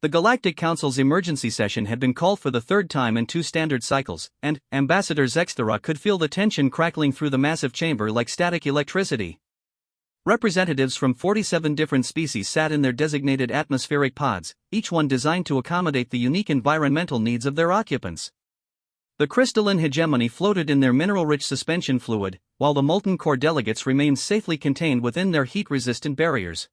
The Galactic Council's emergency session had been called for the third time in 2 standard cycles, and Ambassador Zexthera could feel the tension crackling through the massive chamber like static electricity. Representatives from 47 different species sat in their designated atmospheric pods, each one designed to accommodate the unique environmental needs of their occupants. The crystalline hegemony floated in their mineral-rich suspension fluid, while the molten core delegates remained safely contained within their heat-resistant barriers.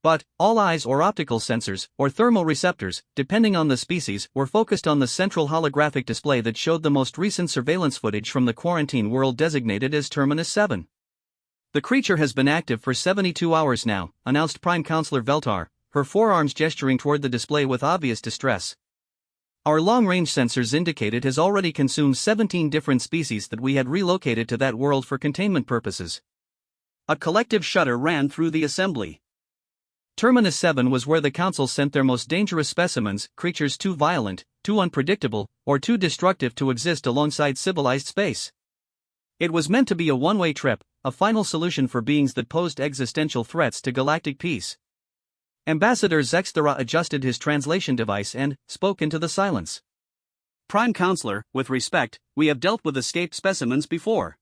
But, all eyes or optical sensors, or thermal receptors, depending on the species, were focused on the central holographic display that showed the most recent surveillance footage from the quarantine world designated as Terminus 7. The creature has been active for 72 hours now, announced Prime Counselor Veltar, her forearms gesturing toward the display with obvious distress. Our long-range sensors indicate it has already consumed 17 different species that we had relocated to that world for containment purposes. A collective shudder ran through the assembly. Terminus 7 was where the Council sent their most dangerous specimens, creatures too violent, too unpredictable, or too destructive to exist alongside civilized space. It was meant to be a one-way trip, a final solution for beings that posed existential threats to galactic peace. Ambassador Zexthera adjusted his translation device and spoke into the silence. Prime Counselor, with respect, we have dealt with escaped specimens before.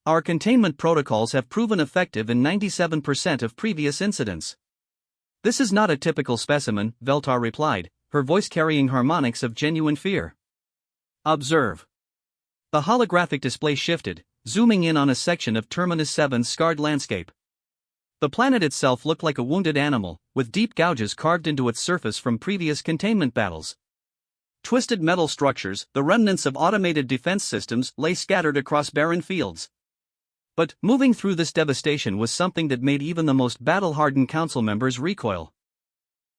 Our containment protocols have proven effective in 97% of previous incidents. This is not a typical specimen, Veltar replied, her voice carrying harmonics of genuine fear. Observe. The holographic display shifted, zooming in on a section of Terminus 7's scarred landscape. The planet itself looked like a wounded animal, with deep gouges carved into its surface from previous containment battles. Twisted metal structures, the remnants of automated defense systems, lay scattered across barren fields. But, moving through this devastation was something that made even the most battle-hardened council members recoil.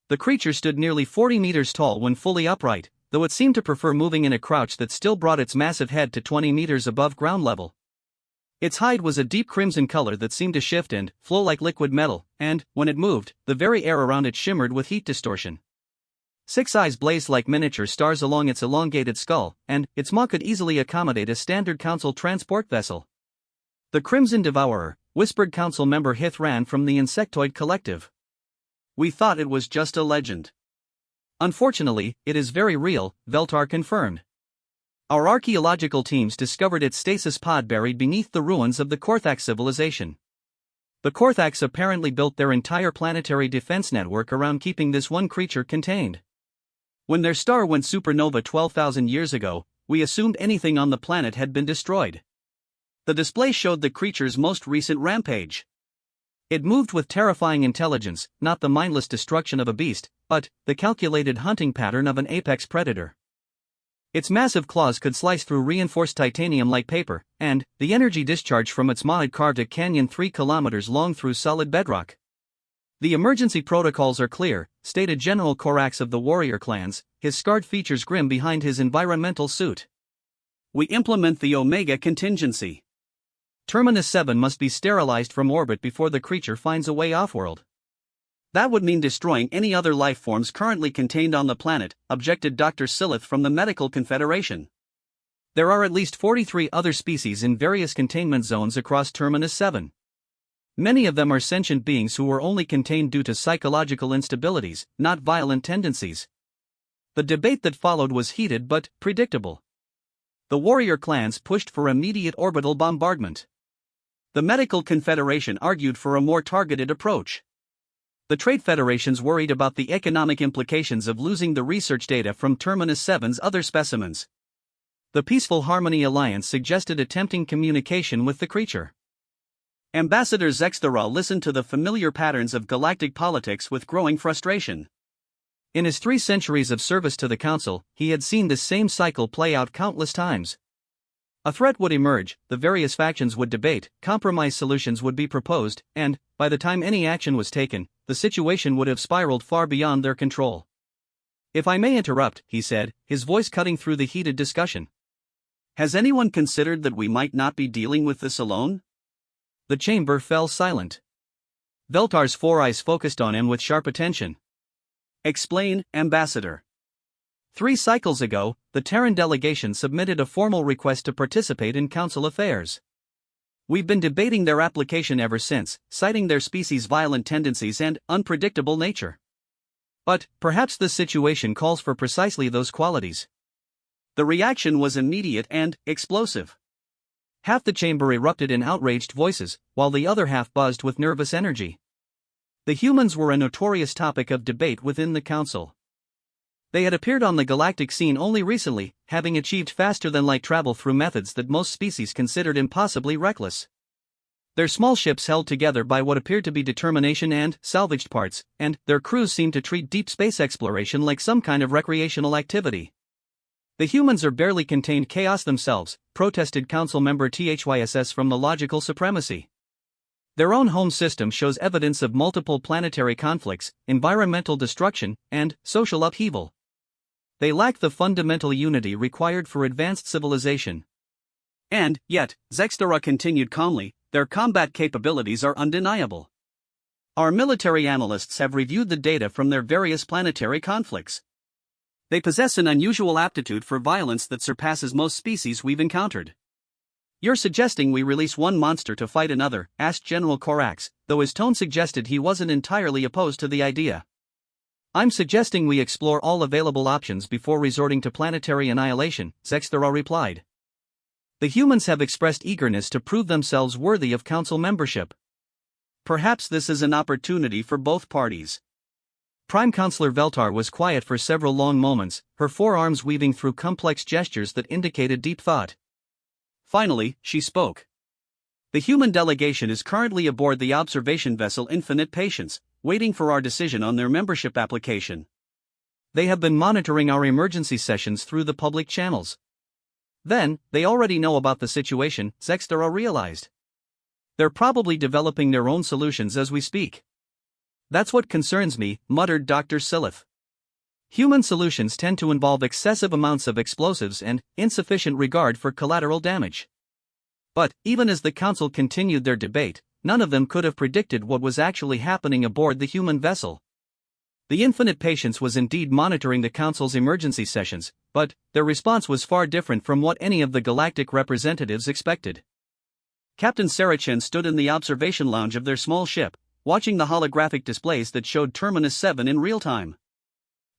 The creature stood nearly 40 meters tall when fully upright, though it seemed to prefer moving in a crouch that still brought its massive head to 20 meters above ground level. Its hide was a deep crimson color that seemed to shift and flow like liquid metal, and, when it moved, the very air around it shimmered with heat distortion. 6 eyes blazed like miniature stars along its elongated skull, and its maw could easily accommodate a standard council transport vessel. The Crimson Devourer, whispered council member Hithran from the Insectoid Collective. We thought it was just a legend. Unfortunately, it is very real, Veltar confirmed. Our archaeological teams discovered its stasis pod buried beneath the ruins of the Korthax civilization. The Korthax apparently built their entire planetary defense network around keeping this one creature contained. When their star went supernova 12,000 years ago, we assumed anything on the planet had been destroyed. The display showed the creature's most recent rampage. It moved with terrifying intelligence, not the mindless destruction of a beast, but the calculated hunting pattern of an apex predator. Its massive claws could slice through reinforced titanium like paper, and the energy discharge from its maw had carved a canyon 3 kilometers long through solid bedrock. The emergency protocols are clear, stated General Korax of the warrior clans, his scarred features grim behind his environmental suit. We implement the Omega contingency. Terminus 7 must be sterilized from orbit before the creature finds a way off-world. That would mean destroying any other life forms currently contained on the planet, objected Dr. Silith from the Medical Confederation. There are at least 43 other species in various containment zones across Terminus 7. Many of them are sentient beings who were only contained due to psychological instabilities, not violent tendencies. The debate that followed was heated but predictable. The warrior clans pushed for immediate orbital bombardment. The Medical Confederation argued for a more targeted approach. The trade federations worried about the economic implications of losing the research data from Terminus 7's other specimens. The Peaceful Harmony Alliance suggested attempting communication with the creature. Ambassador Zexthera listened to the familiar patterns of galactic politics with growing frustration. In his 3 centuries of service to the Council, he had seen this same cycle play out countless times. A threat would emerge, the various factions would debate, compromise solutions would be proposed, and, by the time any action was taken, the situation would have spiraled far beyond their control. If I may interrupt, he said, his voice cutting through the heated discussion. Has anyone considered that we might not be dealing with this alone? The chamber fell silent. Veltar's 4 eyes focused on him with sharp attention. Explain, Ambassador. 3 cycles ago, the Terran delegation submitted a formal request to participate in Council affairs. We've been debating their application ever since, citing their species' violent tendencies and unpredictable nature. But perhaps this situation calls for precisely those qualities. The reaction was immediate and explosive. Half the chamber erupted in outraged voices, while the other half buzzed with nervous energy. The humans were a notorious topic of debate within the council. They had appeared on the galactic scene only recently, having achieved faster-than-light travel through methods that most species considered impossibly reckless. Their small ships held together by what appeared to be determination and salvaged parts, and their crews seemed to treat deep space exploration like some kind of recreational activity. The humans are barely contained chaos themselves, protested Council member THYSS from the logical supremacy. Their own home system shows evidence of multiple planetary conflicts, environmental destruction, and social upheaval. They lack the fundamental unity required for advanced civilization. And, yet, Zextera continued calmly, their combat capabilities are undeniable. Our military analysts have reviewed the data from their various planetary conflicts. They possess an unusual aptitude for violence that surpasses most species we've encountered. You're suggesting we release one monster to fight another, asked General Corax, though his tone suggested he wasn't entirely opposed to the idea. I'm suggesting we explore all available options before resorting to planetary annihilation, Zextera replied. The humans have expressed eagerness to prove themselves worthy of council membership. Perhaps this is an opportunity for both parties. Prime Counselor Veltar was quiet for several long moments, her forearms weaving through complex gestures that indicated deep thought. Finally, she spoke. The human delegation is currently aboard the observation vessel Infinite Patience, waiting for our decision on their membership application. They have been monitoring our emergency sessions through the public channels. Then, they already know about the situation, Zextera realized. They're probably developing their own solutions as we speak. That's what concerns me, muttered Dr. Silith. Human solutions tend to involve excessive amounts of explosives and insufficient regard for collateral damage. But, even as the council continued their debate, none of them could have predicted what was actually happening aboard the human vessel. The Infinite Patience was indeed monitoring the council's emergency sessions, but their response was far different from what any of the galactic representatives expected. Captain Saracen stood in the observation lounge of their small ship, watching the holographic displays that showed Terminus 7 in real time.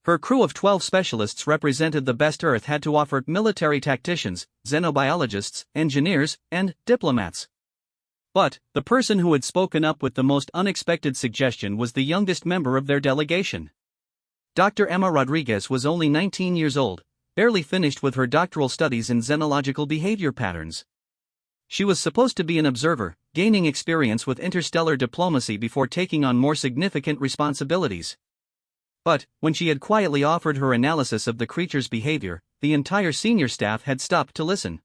Her crew of 12 specialists represented the best Earth had to offer: military tacticians, xenobiologists, engineers, and diplomats. But the person who had spoken up with the most unexpected suggestion was the youngest member of their delegation. Dr. Emma Rodriguez was only 19 years old, barely finished with her doctoral studies in xenological behavior patterns. She was supposed to be an observer, gaining experience with interstellar diplomacy before taking on more significant responsibilities. But, when she had quietly offered her analysis of the creature's behavior, the entire senior staff had stopped to listen.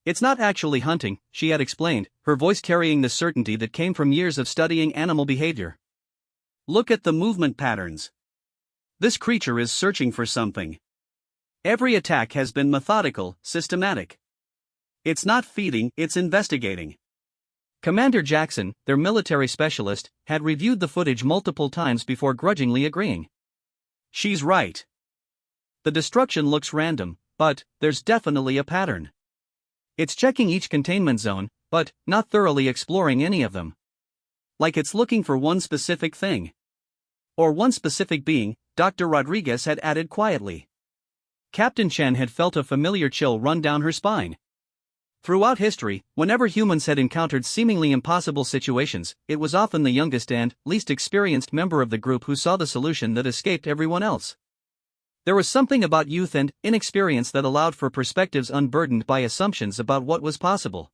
It's not actually hunting, she had explained, her voice carrying the certainty that came from years of studying animal behavior. Look at the movement patterns. This creature is searching for something. Every attack has been methodical, systematic. It's not feeding, it's investigating. Commander Jackson, their military specialist, had reviewed the footage multiple times before grudgingly agreeing. She's right. The destruction looks random, but there's definitely a pattern. It's checking each containment zone, but not thoroughly exploring any of them. Like it's looking for one specific thing. Or one specific being, Dr. Rodriguez had added quietly. Captain Chen had felt a familiar chill run down her spine. Throughout history, whenever humans had encountered seemingly impossible situations, it was often the youngest and least experienced member of the group who saw the solution that escaped everyone else. There was something about youth and inexperience that allowed for perspectives unburdened by assumptions about what was possible.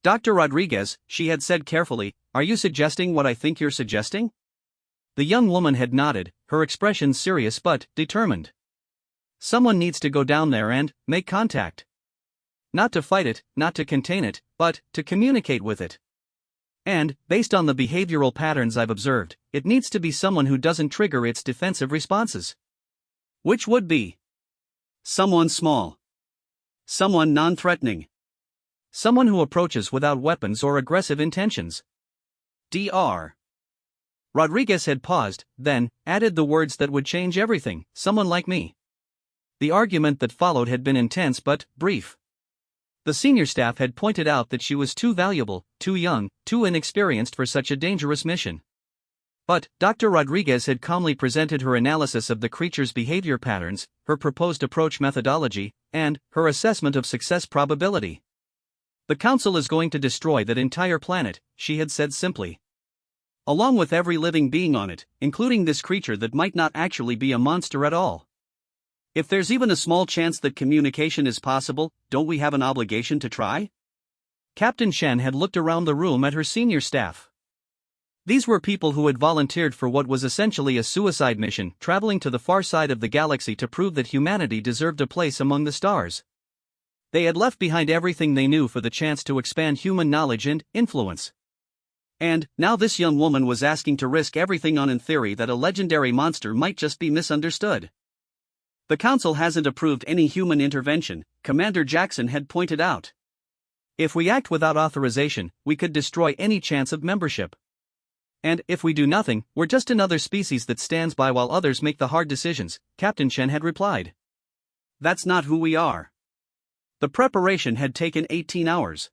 Dr. Rodriguez, she had said carefully, are you suggesting what I think you're suggesting? The young woman had nodded, her expression serious but determined. Someone needs to go down there and make contact. Not to fight it, not to contain it, but to communicate with it. And, based on the behavioral patterns I've observed, it needs to be someone who doesn't trigger its defensive responses. Which would be someone small. Someone non-threatening. Someone who approaches without weapons or aggressive intentions. Dr. Rodriguez had paused, then added the words that would change everything: someone like me. The argument that followed had been intense but brief. The senior staff had pointed out that she was too valuable, too young, too inexperienced for such a dangerous mission. But Dr. Rodriguez had calmly presented her analysis of the creature's behavior patterns, her proposed approach methodology, and her assessment of success probability. "The Council is going to destroy that entire planet," she had said simply. "Along with every living being on it, including this creature that might not actually be a monster at all. If there's even a small chance that communication is possible, don't we have an obligation to try?" Captain Shen had looked around the room at her senior staff. These were people who had volunteered for what was essentially a suicide mission, traveling to the far side of the galaxy to prove that humanity deserved a place among the stars. They had left behind everything they knew for the chance to expand human knowledge and influence. And now this young woman was asking to risk everything on in theory that a legendary monster might just be misunderstood. "The Council hasn't approved any human intervention," Commander Jackson had pointed out. "If we act without authorization, we could destroy any chance of membership. And if we do nothing, we're just another species that stands by while others make the hard decisions," Captain Shen had replied. "That's not who we are." The preparation had taken 18 hours.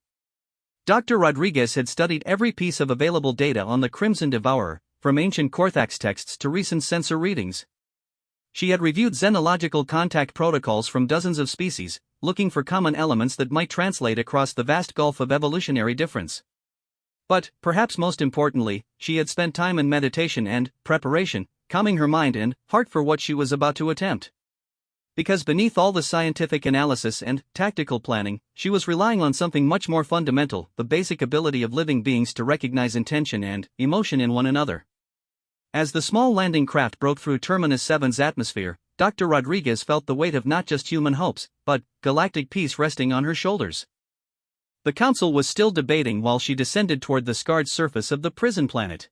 Dr. Rodriguez had studied every piece of available data on the Crimson Devourer, from ancient Korthax texts to recent sensor readings. She had reviewed xenological contact protocols from dozens of species, looking for common elements that might translate across the vast gulf of evolutionary difference. But, perhaps most importantly, she had spent time in meditation and preparation, calming her mind and heart for what she was about to attempt. Because beneath all the scientific analysis and tactical planning, she was relying on something much more fundamental, the basic ability of living beings to recognize intention and emotion in one another. As the small landing craft broke through Terminus 7's atmosphere, Dr. Rodriguez felt the weight of not just human hopes, but galactic peace resting on her shoulders. The Council was still debating while she descended toward the scarred surface of the prison planet.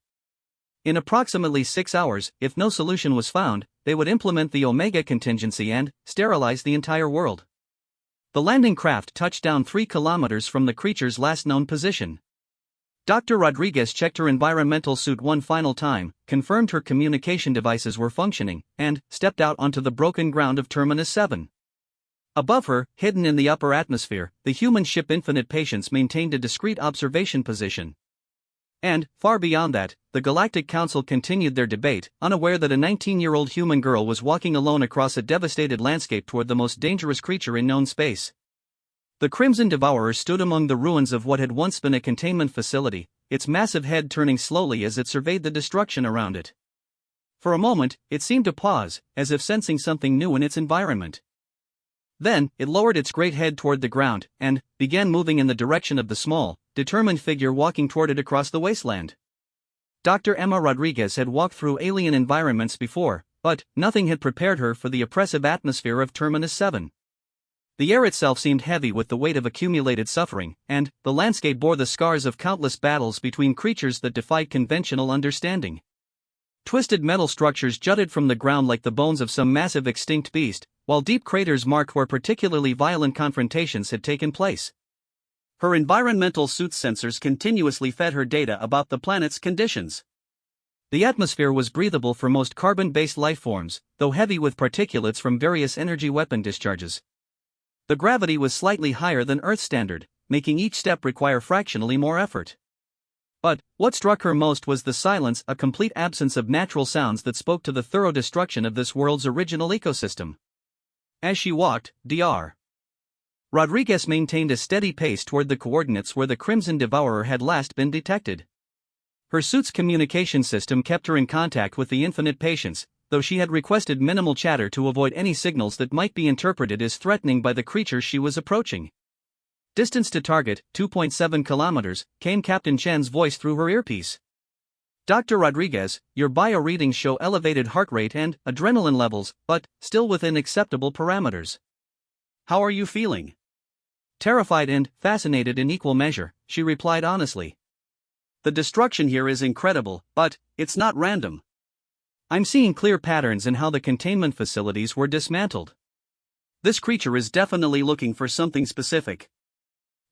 In approximately 6 hours, if no solution was found, they would implement the Omega contingency and sterilize the entire world. The landing craft touched down 3 kilometers from the creature's last known position. Dr. Rodriguez checked her environmental suit one final time, confirmed her communication devices were functioning, and stepped out onto the broken ground of Terminus 7. Above her, hidden in the upper atmosphere, the human ship Infinite Patience maintained a discreet observation position. And, far beyond that, the Galactic Council continued their debate, unaware that a 19-year-old human girl was walking alone across a devastated landscape toward the most dangerous creature in known space. The Crimson Devourer stood among the ruins of what had once been a containment facility, its massive head turning slowly as it surveyed the destruction around it. For a moment, it seemed to pause, as if sensing something new in its environment. Then, it lowered its great head toward the ground, and began moving in the direction of the small, determined figure walking toward it across the wasteland. Dr. Emma Rodriguez had walked through alien environments before, but nothing had prepared her for the oppressive atmosphere of Terminus 7. The air itself seemed heavy with the weight of accumulated suffering, and the landscape bore the scars of countless battles between creatures that defied conventional understanding. Twisted metal structures jutted from the ground like the bones of some massive extinct beast, while deep craters marked where particularly violent confrontations had taken place. Her environmental suit sensors continuously fed her data about the planet's conditions. The atmosphere was breathable for most carbon-based life forms, though heavy with particulates from various energy weapon discharges. The gravity was slightly higher than Earth standard, making each step require fractionally more effort. But what struck her most was the silence, a complete absence of natural sounds that spoke to the thorough destruction of this world's original ecosystem. As she walked, Dr. Rodriguez maintained a steady pace toward the coordinates where the Crimson Devourer had last been detected. Her suit's communication system kept her in contact with the Infinite Patience, though she had requested minimal chatter to avoid any signals that might be interpreted as threatening by the creature she was approaching. "Distance to target, 2.7 kilometers, came Captain Chen's voice through her earpiece. "Dr. Rodriguez, your bio readings show elevated heart rate and adrenaline levels, but still within acceptable parameters. How are you feeling?" "Terrified and fascinated in equal measure," she replied honestly. "The destruction here is incredible, but it's not random. I'm seeing clear patterns in how the containment facilities were dismantled. This creature is definitely looking for something specific.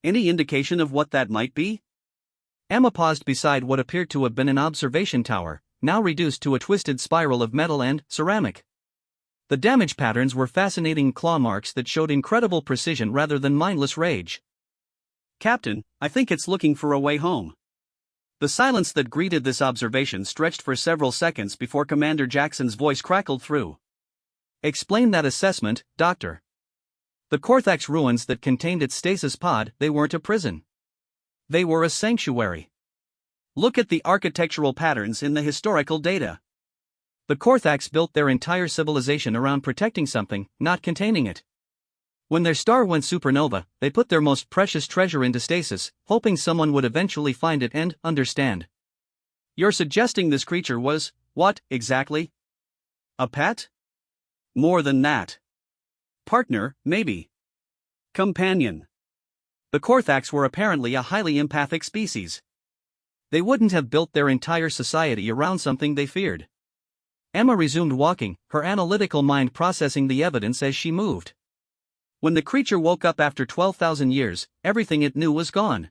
Any indication of what that might be?" Emma paused beside what appeared to have been an observation tower, now reduced to a twisted spiral of metal and ceramic. The damage patterns were fascinating claw marks that showed incredible precision rather than mindless rage. "Captain, I think it's looking for a way home. The silence that greeted this observation stretched for several seconds before Commander Jackson's voice crackled through. Explain that assessment, Doctor. The Korthax ruins that contained its stasis pod, they weren't a prison. They were a sanctuary. Look at the architectural patterns in the historical data. The Korthax built their entire civilization around protecting something, not containing it. When their star went supernova, they put their most precious treasure into stasis, hoping someone would eventually find it and understand. You're suggesting this creature was, what, exactly? A pet? More than that. Partner, maybe. Companion. The Korthax were apparently a highly empathic species. They wouldn't have built their entire society around something they feared. Emma resumed walking, her analytical mind processing the evidence as she moved. When the creature woke up after 12,000 years, everything it knew was gone.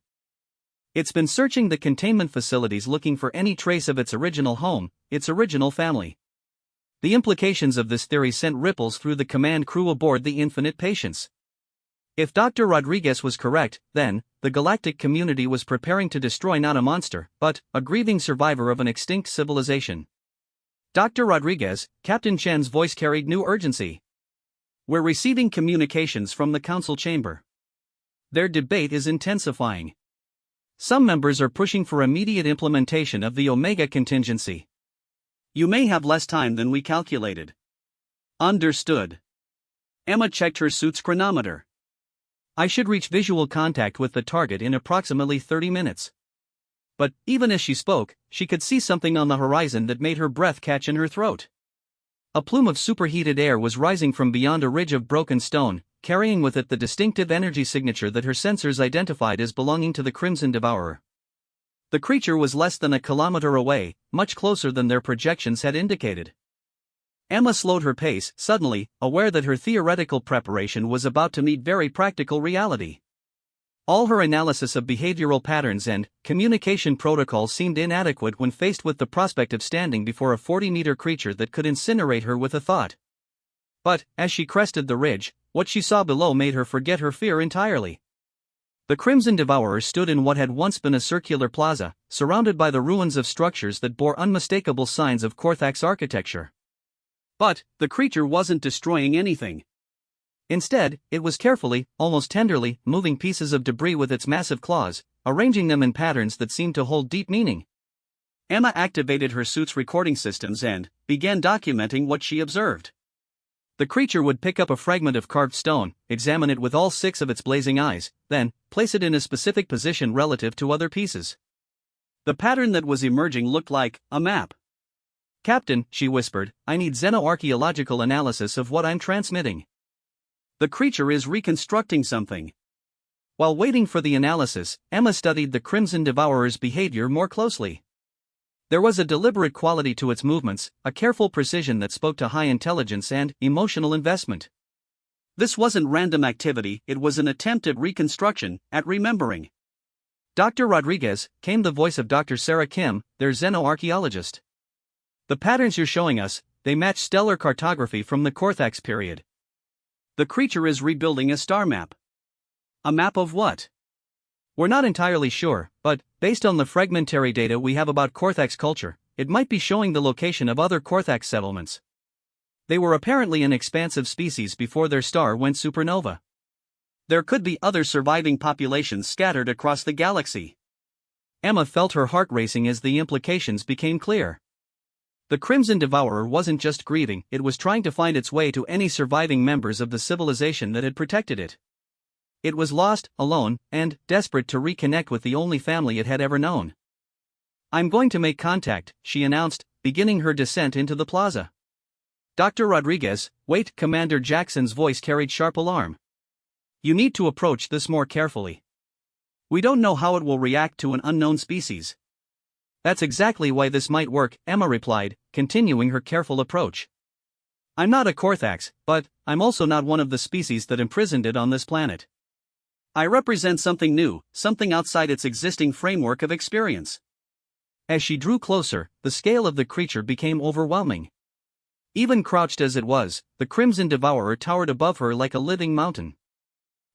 It's been searching the containment facilities looking for any trace of its original home, its original family. The implications of this theory sent ripples through the command crew aboard the Infinite Patience. If Dr. Rodriguez was correct, then, the galactic community was preparing to destroy not a monster, but a grieving survivor of an extinct civilization. Dr. Rodriguez, Captain Chen's voice carried new urgency. We're receiving communications from the council chamber. Their debate is intensifying. Some members are pushing for immediate implementation of the Omega contingency. You may have less time than we calculated. Understood. Emma checked her suit's chronometer. I should reach visual contact with the target in approximately 30 minutes. But, even as she spoke, she could see something on the horizon that made her breath catch in her throat. A plume of superheated air was rising from beyond a ridge of broken stone, carrying with it the distinctive energy signature that her sensors identified as belonging to the Crimson Devourer. The creature was less than a kilometer away, much closer than their projections had indicated. Emma slowed her pace, suddenly, aware that her theoretical preparation was about to meet very practical reality. All her analysis of behavioral patterns and communication protocols seemed inadequate when faced with the prospect of standing before a 40-meter creature that could incinerate her with a thought. But, as she crested the ridge, what she saw below made her forget her fear entirely. The Crimson Devourer stood in what had once been a circular plaza, surrounded by the ruins of structures that bore unmistakable signs of Korthax architecture. But, the creature wasn't destroying anything. Instead, it was carefully, almost tenderly, moving pieces of debris with its massive claws, arranging them in patterns that seemed to hold deep meaning. Emma activated her suit's recording systems and began documenting what she observed. The creature would pick up a fragment of carved stone, examine it with all 6 of its blazing eyes, then place it in a specific position relative to other pieces. The pattern that was emerging looked like a map. Captain, she whispered, I need xenoarchaeological analysis of what I'm transmitting. The creature is reconstructing something. While waiting for the analysis, Emma studied the Crimson Devourer's behavior more closely. There was a deliberate quality to its movements, a careful precision that spoke to high intelligence and emotional investment. This wasn't random activity, it was an attempt at reconstruction, at remembering. Dr. Rodriguez, came the voice of Dr. Sarah Kim, their xenoarchaeologist. The patterns you're showing us, they match stellar cartography from the Korthax period. The creature is rebuilding a star map. A map of what? We're not entirely sure, but, based on the fragmentary data we have about Korthax culture, it might be showing the location of other Korthax settlements. They were apparently an expansive species before their star went supernova. There could be other surviving populations scattered across the galaxy. Emma felt her heart racing as the implications became clear. The Crimson Devourer wasn't just grieving, it was trying to find its way to any surviving members of the civilization that had protected it. It was lost, alone, and desperate to reconnect with the only family it had ever known. I'm going to make contact, she announced, beginning her descent into the plaza. Dr. Rodriguez, wait, Commander Jackson's voice carried sharp alarm. You need to approach this more carefully. We don't know how it will react to an unknown species. That's exactly why this might work, Emma replied, continuing her careful approach. I'm not a Korthax, but I'm also not one of the species that imprisoned it on this planet. I represent something new, something outside its existing framework of experience. As she drew closer, the scale of the creature became overwhelming. Even crouched as it was, the Crimson Devourer towered above her like a living mountain.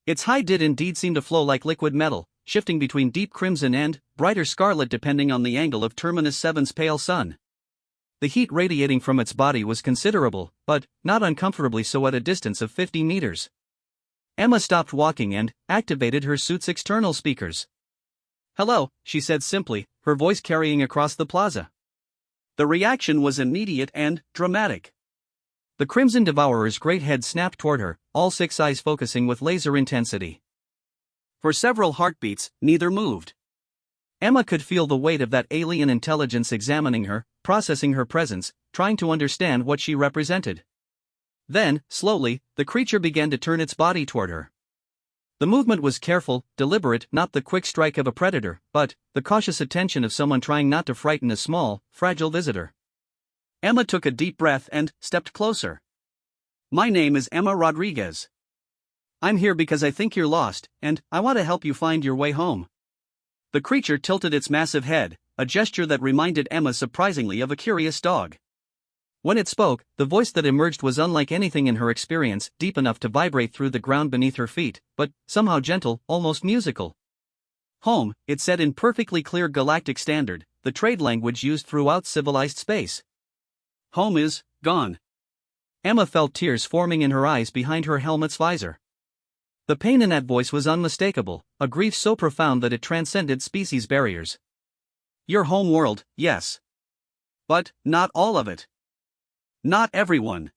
Its height did indeed seem to flow like liquid metal, shifting between deep crimson and brighter scarlet depending on the angle of Terminus 7's pale sun. The heat radiating from its body was considerable, but not uncomfortably so at a distance of 50 meters. Emma stopped walking and activated her suit's external speakers. "Hello," she said simply, her voice carrying across the plaza. The reaction was immediate and dramatic. The Crimson Devourer's great head snapped toward her, all 6 eyes focusing with laser intensity. For several heartbeats, neither moved. Emma could feel the weight of that alien intelligence examining her, processing her presence, trying to understand what she represented. Then, slowly, the creature began to turn its body toward her. The movement was careful, deliberate, not the quick strike of a predator, but the cautious attention of someone trying not to frighten a small, fragile visitor. Emma took a deep breath and stepped closer. "My name is Emma Rodriguez. I'm here because I think you're lost, and I want to help you find your way home." The creature tilted its massive head, a gesture that reminded Emma surprisingly of a curious dog. When it spoke, the voice that emerged was unlike anything in her experience, deep enough to vibrate through the ground beneath her feet, but somehow gentle, almost musical. "Home," it said in perfectly clear galactic standard, the trade language used throughout civilized space. "Home is gone." Emma felt tears forming in her eyes behind her helmet's visor. The pain in that voice was unmistakable, a grief so profound that it transcended species barriers. "Your home world, yes. But not all of it. Not everyone."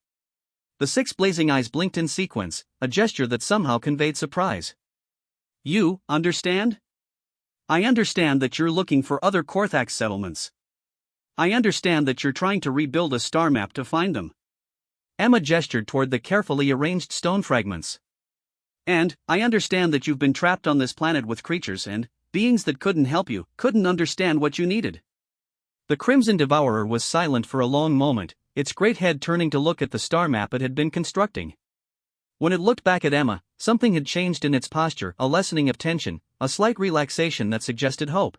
The 6 blazing eyes blinked in sequence, a gesture that somehow conveyed surprise. "You understand? I understand that you're looking for other Korthax settlements. I understand that you're trying to rebuild a star map to find them." Emma gestured toward the carefully arranged stone fragments. "And I understand that you've been trapped on this planet with creatures and beings that couldn't help you, couldn't understand what you needed." The Crimson Devourer was silent for a long moment, its great head turning to look at the star map it had been constructing. When it looked back at Emma, something had changed in its posture, a lessening of tension, a slight relaxation that suggested hope.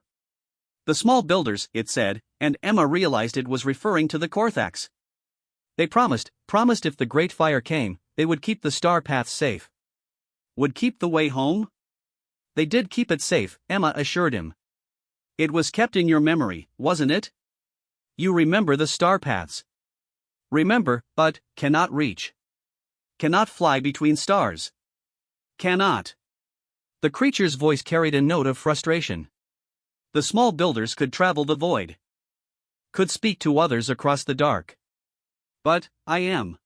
"The small builders," it said, and Emma realized it was referring to the Korthax. "They promised if the Great Fire came, they would keep the star paths safe." "Would keep the way home?" "They did keep it safe," Emma assured him. "It was kept in your memory, wasn't it? You remember the star paths. Remember, but cannot reach. Cannot fly between stars. Cannot." The creature's voice carried a note of frustration. "The small builders could travel the void. Could speak to others across the dark. But I am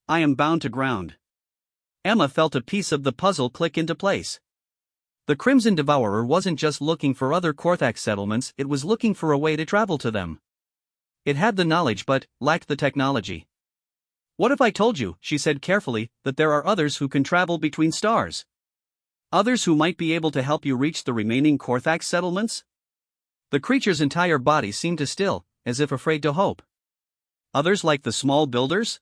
bound to ground." Emma felt a piece of the puzzle click into place. The Crimson Devourer wasn't just looking for other Korthax settlements, it was looking for a way to travel to them. It had the knowledge but lacked the technology. "What if I told you," she said carefully, "that there are others who can travel between stars? Others who might be able to help you reach the remaining Korthax settlements?" The creature's entire body seemed to still, as if afraid to hope. "Others like the small builders?"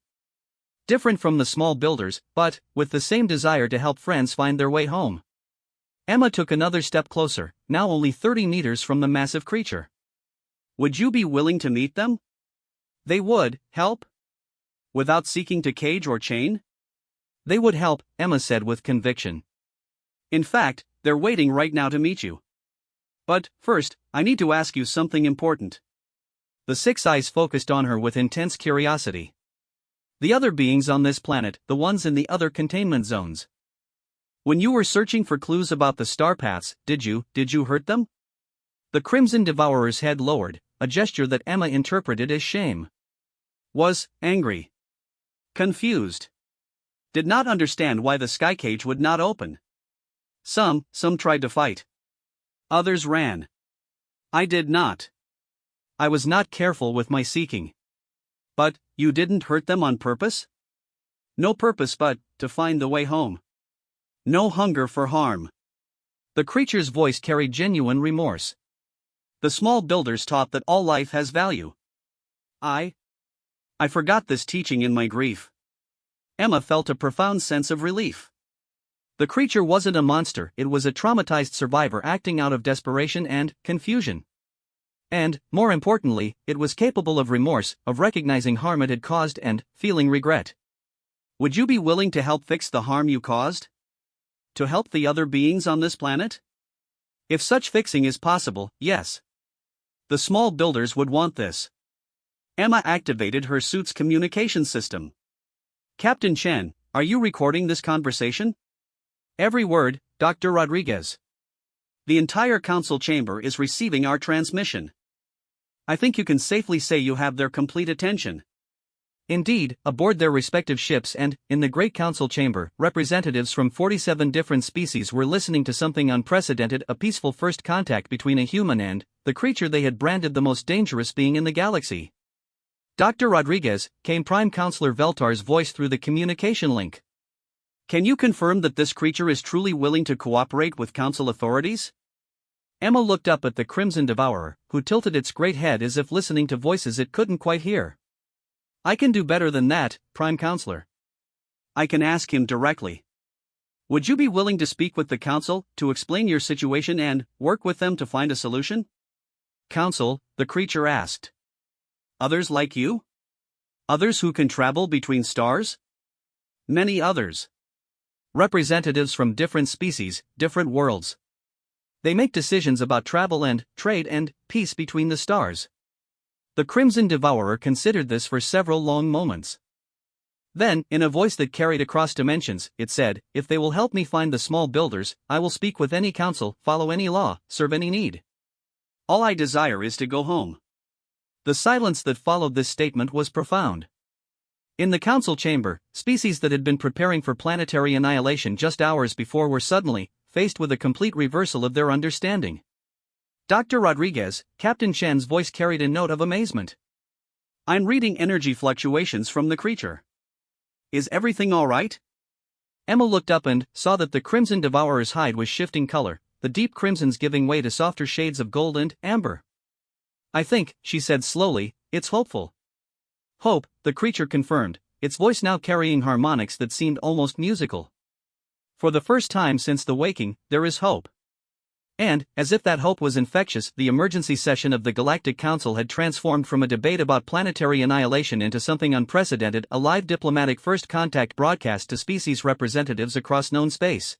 "Different from the small builders, but with the same desire to help friends find their way home." Emma took another step closer, now only 30 meters from the massive creature. "Would you be willing to meet them? They would help? Without seeking to cage or chain?" "They would help," Emma said with conviction. "In fact, they're waiting right now to meet you. But first, I need to ask you something important." The 6 eyes focused on her with intense curiosity. "The other beings on this planet, the ones in the other containment zones. When you were searching for clues about the star paths, did you hurt them?" The Crimson Devourer's head lowered, a gesture that Emma interpreted as shame. "Was angry. Confused. Did not understand why the sky cage would not open. Some tried to fight. Others ran. I did not. I was not careful with my seeking." "But you didn't hurt them on purpose?" "No purpose but to find the way home. No hunger for harm." The creature's voice carried genuine remorse. "The small builders taught that all life has value. I forgot this teaching in my grief." Emma felt a profound sense of relief. The creature wasn't a monster, it was a traumatized survivor acting out of desperation and confusion. And, more importantly, it was capable of remorse, of recognizing harm it had caused and feeling regret. "Would you be willing to help fix the harm you caused? To help the other beings on this planet?" If such fixing is possible, yes. The small builders would want this. Emma activated her suit's communication system. Captain Chen, are you recording this conversation? Every word, Dr. Rodriguez. The entire council chamber is receiving our transmission. I think you can safely say you have their complete attention. Indeed, aboard their respective ships and, in the Great Council chamber, representatives from 47 different species were listening to something unprecedented, a peaceful first contact between a human and the creature they had branded the most dangerous being in the galaxy. Dr. Rodriguez, came Prime Counselor Veltar's voice through the communication link. Can you confirm that this creature is truly willing to cooperate with Council authorities? Emma looked up at the Crimson Devourer, who tilted its great head as if listening to voices it couldn't quite hear. I can do better than that, Prime Counselor. I can ask him directly. Would you be willing to speak with the Council, to explain your situation and work with them to find a solution? Council, the creature asked. Others like you? Others who can travel between stars? Many others. Representatives from different species, different worlds. They make decisions about travel and trade and peace between the stars. The Crimson Devourer considered this for several long moments. Then, in a voice that carried across dimensions, it said, if they will help me find the small builders, I will speak with any council, follow any law, serve any need. All I desire is to go home. The silence that followed this statement was profound. In the council chamber, species that had been preparing for planetary annihilation just hours before were suddenly faced with a complete reversal of their understanding. Dr. Rodriguez, Captain Chen's voice carried a note of amazement. I'm reading energy fluctuations from the creature. Is everything all right? Emma looked up and saw that the Crimson Devourer's hide was shifting color, the deep crimsons giving way to softer shades of gold and amber. I think, she said slowly, it's hopeful. Hope, the creature confirmed, its voice now carrying harmonics that seemed almost musical. For the first time since the waking, there is hope. And, as if that hope was infectious, the emergency session of the Galactic Council had transformed from a debate about planetary annihilation into something unprecedented, a live diplomatic first contact broadcast to species representatives across known space.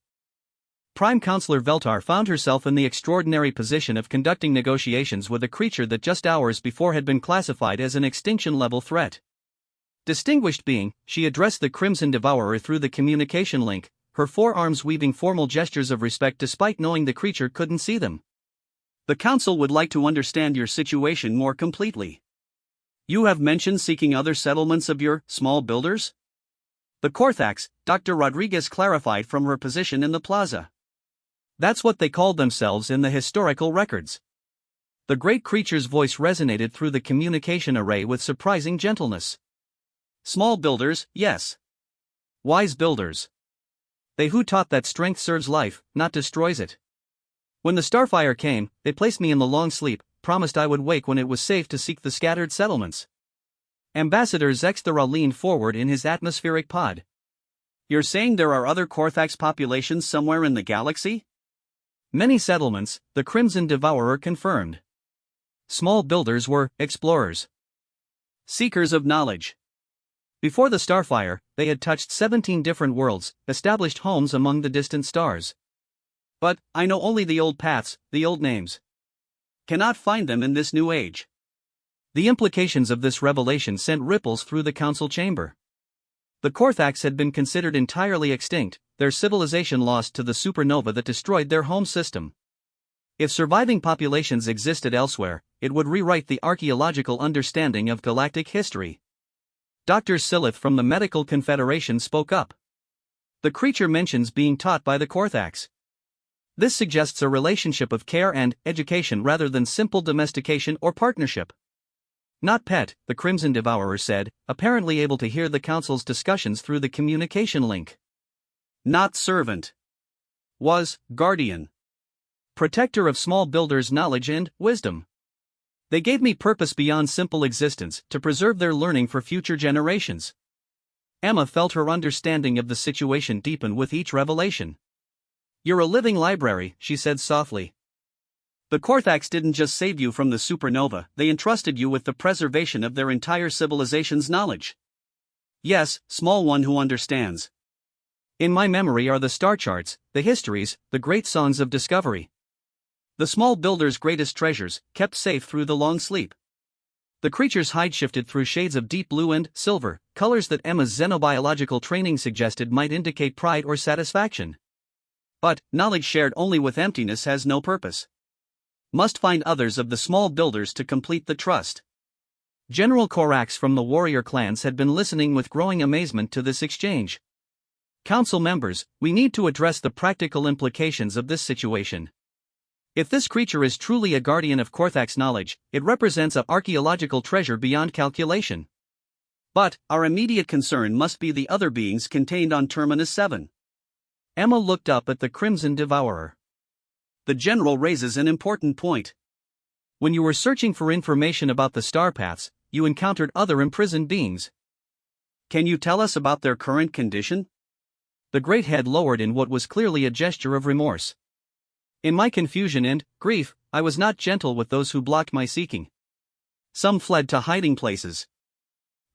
Prime Counselor Veltar found herself in the extraordinary position of conducting negotiations with a creature that just hours before had been classified as an extinction-level threat. Distinguished being, she addressed the Crimson Devourer through the communication link, her forearms weaving formal gestures of respect despite knowing the creature couldn't see them. The Council would like to understand your situation more completely. You have mentioned seeking other settlements of your small builders? The Korthax, Dr. Rodriguez clarified from her position in the plaza. That's what they called themselves in the historical records. The great creature's voice resonated through the communication array with surprising gentleness. Small builders, yes. Wise builders. They who taught that strength serves life, not destroys it. When the starfire came, they placed me in the long sleep, promised I would wake when it was safe to seek the scattered settlements. Ambassador Zexthera leaned forward in his atmospheric pod. You're saying there are other Korthax populations somewhere in the galaxy? Many settlements, the Crimson Devourer confirmed. Small builders were explorers. Seekers of knowledge. Before the starfire, they had touched 17 different worlds, established homes among the distant stars. But, I know only the old paths, the old names. Cannot find them in this new age. The implications of this revelation sent ripples through the council chamber. The Korthax had been considered entirely extinct, their civilization lost to the supernova that destroyed their home system. If surviving populations existed elsewhere, it would rewrite the archaeological understanding of galactic history. Dr. Silith from the Medical Confederation spoke up. The creature mentions being taught by the Korthax. This suggests a relationship of care and education rather than simple domestication or partnership. Not pet, the Crimson Devourer said, apparently able to hear the Council's discussions through the communication link. Not servant. Was guardian. Protector of small builders' knowledge and wisdom. They gave me purpose beyond simple existence, to preserve their learning for future generations. Emma felt her understanding of the situation deepen with each revelation. You're a living library, she said softly. The Korthax didn't just save you from the supernova, they entrusted you with the preservation of their entire civilization's knowledge. Yes, small one who understands. In my memory are the star charts, the histories, the great songs of discovery. The small builder's greatest treasures, kept safe through the long sleep. The creature's hide shifted through shades of deep blue and silver, colors that Emma's xenobiological training suggested might indicate pride or satisfaction. But knowledge shared only with emptiness has no purpose. Must find others of the small builders to complete the trust. General Korax from the warrior clans had been listening with growing amazement to this exchange. Council members, we need to address the practical implications of this situation. If this creature is truly a guardian of Korthak's knowledge, it represents an archaeological treasure beyond calculation. But our immediate concern must be the other beings contained on Terminus 7. Emma looked up at the Crimson Devourer. The general raises an important point. When you were searching for information about the star paths, you encountered other imprisoned beings. Can you tell us about their current condition? The great head lowered in what was clearly a gesture of remorse. In my confusion and grief, I was not gentle with those who blocked my seeking. Some fled to hiding places.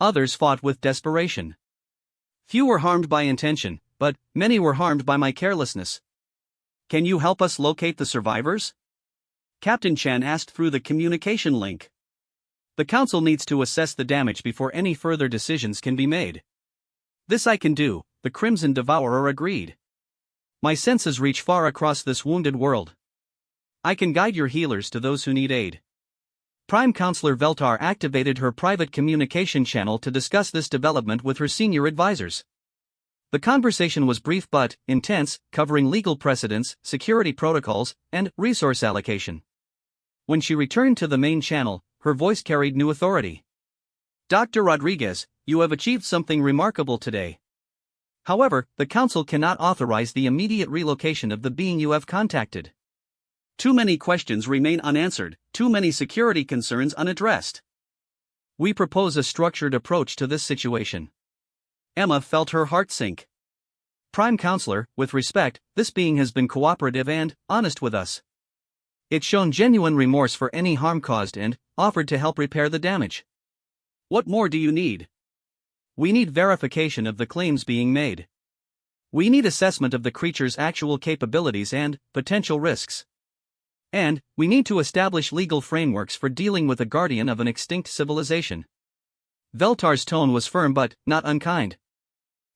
Others fought with desperation. Few were harmed by intention, but many were harmed by my carelessness. Can you help us locate the survivors? Captain Chan asked through the communication link. The council needs to assess the damage before any further decisions can be made. This I can do, the Crimson Devourer agreed. My senses reach far across this wounded world. I can guide your healers to those who need aid. Prime Counselor Veltar activated her private communication channel to discuss this development with her senior advisors. The conversation was brief but intense, covering legal precedents, security protocols, and resource allocation. When she returned to the main channel, her voice carried new authority. Dr. Rodriguez, you have achieved something remarkable today. However, the Council cannot authorize the immediate relocation of the being you have contacted. Too many questions remain unanswered, too many security concerns unaddressed. We propose a structured approach to this situation. Emma felt her heart sink. Prime Counselor, with respect, this being has been cooperative and honest with us. It's shown genuine remorse for any harm caused and offered to help repair the damage. What more do you need? We need verification of the claims being made. We need assessment of the creature's actual capabilities and potential risks. And we need to establish legal frameworks for dealing with a guardian of an extinct civilization. Veltar's tone was firm but not unkind.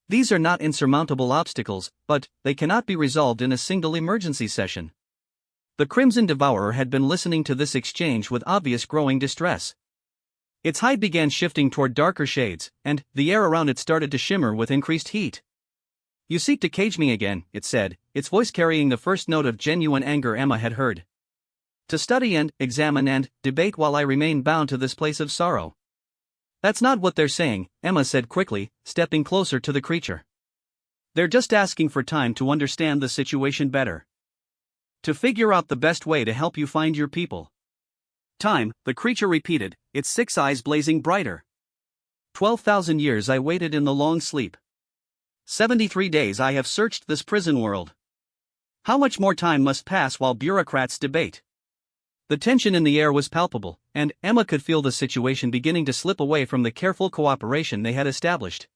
These are not insurmountable obstacles, but they cannot be resolved in a single emergency session. The Crimson Devourer had been listening to this exchange with obvious growing distress. Its hide began shifting toward darker shades, and the air around it started to shimmer with increased heat. You seek to cage me again, it said, its voice carrying the first note of genuine anger Emma had heard. To study and examine and debate while I remain bound to this place of sorrow. That's not what they're saying, Emma said quickly, stepping closer to the creature. They're just asking for time to understand the situation better. To figure out the best way to help you find your people. Time, the creature repeated, its 6 eyes blazing brighter. 12,000 years I waited in the long sleep. 73 days I have searched this prison world. How much more time must pass while bureaucrats debate? The tension in the air was palpable, and Emma could feel the situation beginning to slip away from the careful cooperation they had established.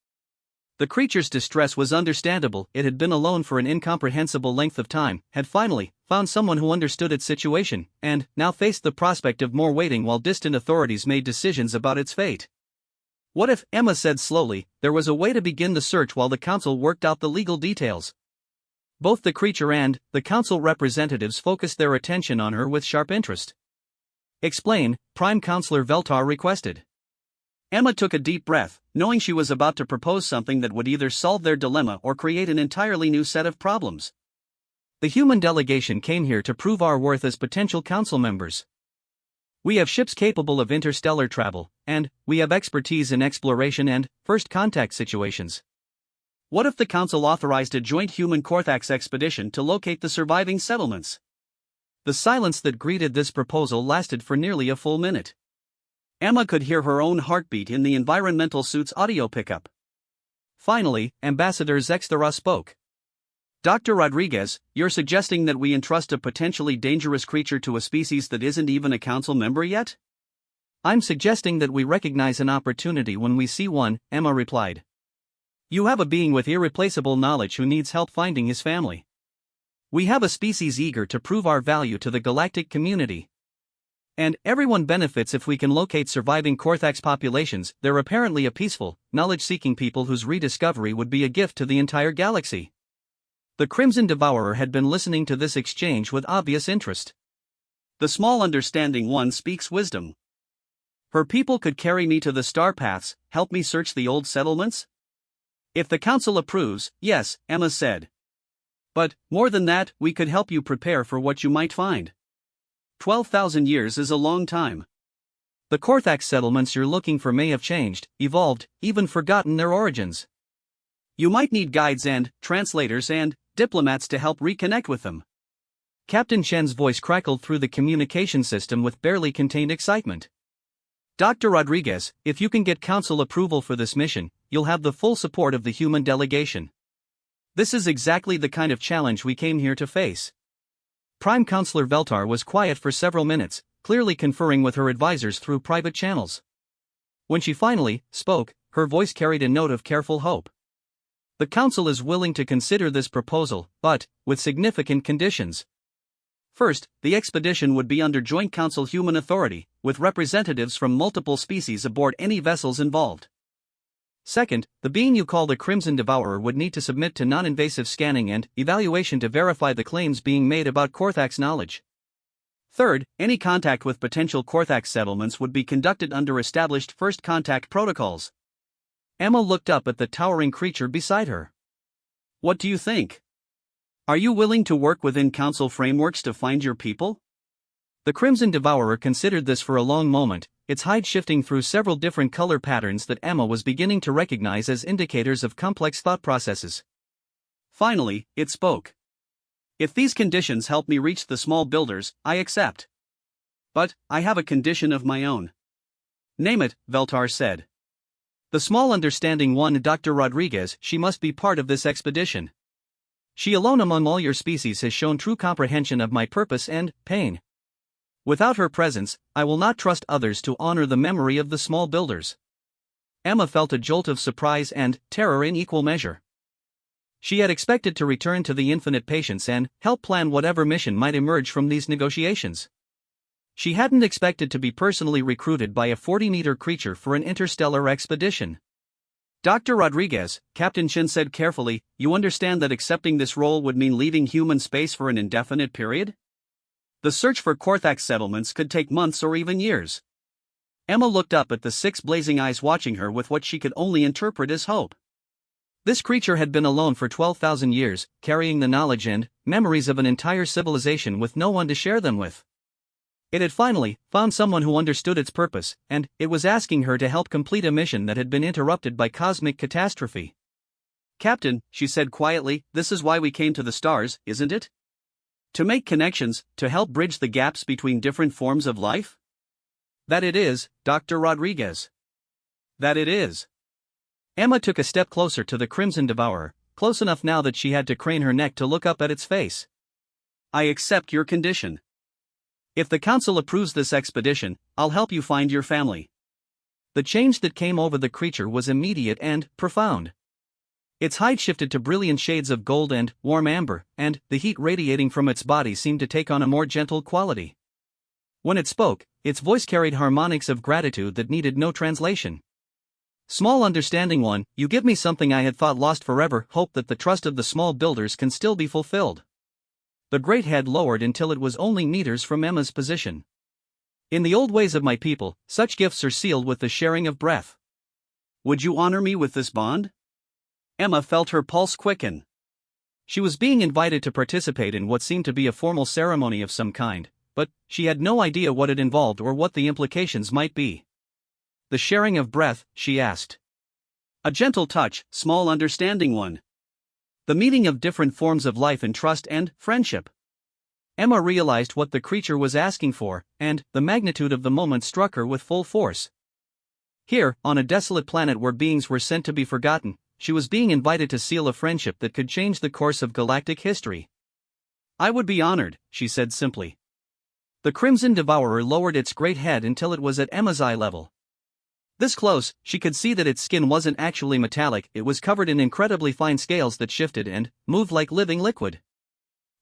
The creature's distress was understandable. It had been alone for an incomprehensible length of time, had finally found someone who understood its situation, and now faced the prospect of more waiting while distant authorities made decisions about its fate. What if, Emma said slowly, there was a way to begin the search while the council worked out the legal details? Both the creature and the council representatives focused their attention on her with sharp interest. Explain, Prime Counselor Veltar requested. Emma took a deep breath, knowing she was about to propose something that would either solve their dilemma or create an entirely new set of problems. The human delegation came here to prove our worth as potential council members. We have ships capable of interstellar travel, and we have expertise in exploration and first contact situations. What if the council authorized a joint human Korthax expedition to locate the surviving settlements? The silence that greeted this proposal lasted for nearly a full minute. Emma could hear her own heartbeat in the environmental suit's audio pickup. Finally, Ambassador Zexthera spoke. Dr. Rodriguez, you're suggesting that we entrust a potentially dangerous creature to a species that isn't even a council member yet? I'm suggesting that we recognize an opportunity when we see one, Emma replied. You have a being with irreplaceable knowledge who needs help finding his family. We have a species eager to prove our value to the galactic community. And everyone benefits if we can locate surviving Korthax populations. They're apparently a peaceful, knowledge-seeking people whose rediscovery would be a gift to the entire galaxy. The Crimson Devourer had been listening to this exchange with obvious interest. The small understanding one speaks wisdom. Her people could carry me to the star paths, help me search the old settlements? If the council approves, yes, Emma said. But, more than that, we could help you prepare for what you might find. 12,000 years is a long time. The Korthax settlements you're looking for may have changed, evolved, even forgotten their origins. You might need guides and translators and diplomats to help reconnect with them. Captain Shen's voice crackled through the communication system with barely contained excitement. Dr. Rodriguez, if you can get council approval for this mission, you'll have the full support of the human delegation. This is exactly the kind of challenge we came here to face. Prime Counselor Veltar was quiet for several minutes, clearly conferring with her advisors through private channels. When she finally spoke, her voice carried a note of careful hope. The council is willing to consider this proposal, but with significant conditions. First, the expedition would be under Joint Council Human Authority, with representatives from multiple species aboard any vessels involved. Second, the being you call the Crimson Devourer would need to submit to non-invasive scanning and evaluation to verify the claims being made about Korthax knowledge. Third, any contact with potential Korthax settlements would be conducted under established first contact protocols. Emma looked up at the towering creature beside her. What do you think? Are you willing to work within council frameworks to find your people? The Crimson Devourer considered this for a long moment, its hide shifting through several different color patterns that Emma was beginning to recognize as indicators of complex thought processes. Finally, it spoke. If these conditions help me reach the small builders, I accept. But, I have a condition of my own. Name it, Veltar said. The small understanding one, Dr. Rodriguez, she must be part of this expedition. She alone among all your species has shown true comprehension of my purpose and pain. Without her presence, I will not trust others to honor the memory of the small builders. Emma felt a jolt of surprise and terror in equal measure. She had expected to return to the Infinite Patience and help plan whatever mission might emerge from these negotiations. She hadn't expected to be personally recruited by a 40-meter creature for an interstellar expedition. Dr. Rodriguez, Captain Shin said carefully, you understand that accepting this role would mean leaving human space for an indefinite period? The search for Korthax settlements could take months or even years. Emma looked up at the 6 blazing eyes watching her with what she could only interpret as hope. This creature had been alone for 12,000 years, carrying the knowledge and memories of an entire civilization with no one to share them with. It had finally found someone who understood its purpose, and it was asking her to help complete a mission that had been interrupted by cosmic catastrophe. Captain, she said quietly, this is why we came to the stars, isn't it? To make connections, to help bridge the gaps between different forms of life? That it is, Dr. Rodriguez. That it is. Emma took a step closer to the Crimson Devourer, close enough now that she had to crane her neck to look up at its face. I accept your condition. If the council approves this expedition, I'll help you find your family. The change that came over the creature was immediate and profound. Its hide shifted to brilliant shades of gold and warm amber, and the heat radiating from its body seemed to take on a more gentle quality. When it spoke, its voice carried harmonics of gratitude that needed no translation. Small understanding one, you give me something I had thought lost forever, hope that the trust of the small builders can still be fulfilled. The great head lowered until it was only meters from Emma's position. In the old ways of my people, such gifts are sealed with the sharing of breath. Would you honor me with this bond? Emma felt her pulse quicken. She was being invited to participate in what seemed to be a formal ceremony of some kind, but she had no idea what it involved or what the implications might be. The sharing of breath, she asked. A gentle touch, small understanding one. The meeting of different forms of life in trust and friendship. Emma realized what the creature was asking for, and the magnitude of the moment struck her with full force. Here, on a desolate planet where beings were sent to be forgotten, she was being invited to seal a friendship that could change the course of galactic history. I would be honored, she said simply. The Crimson Devourer lowered its great head until it was at Emma's eye level. This close, she could see that its skin wasn't actually metallic, it was covered in incredibly fine scales that shifted and moved like living liquid.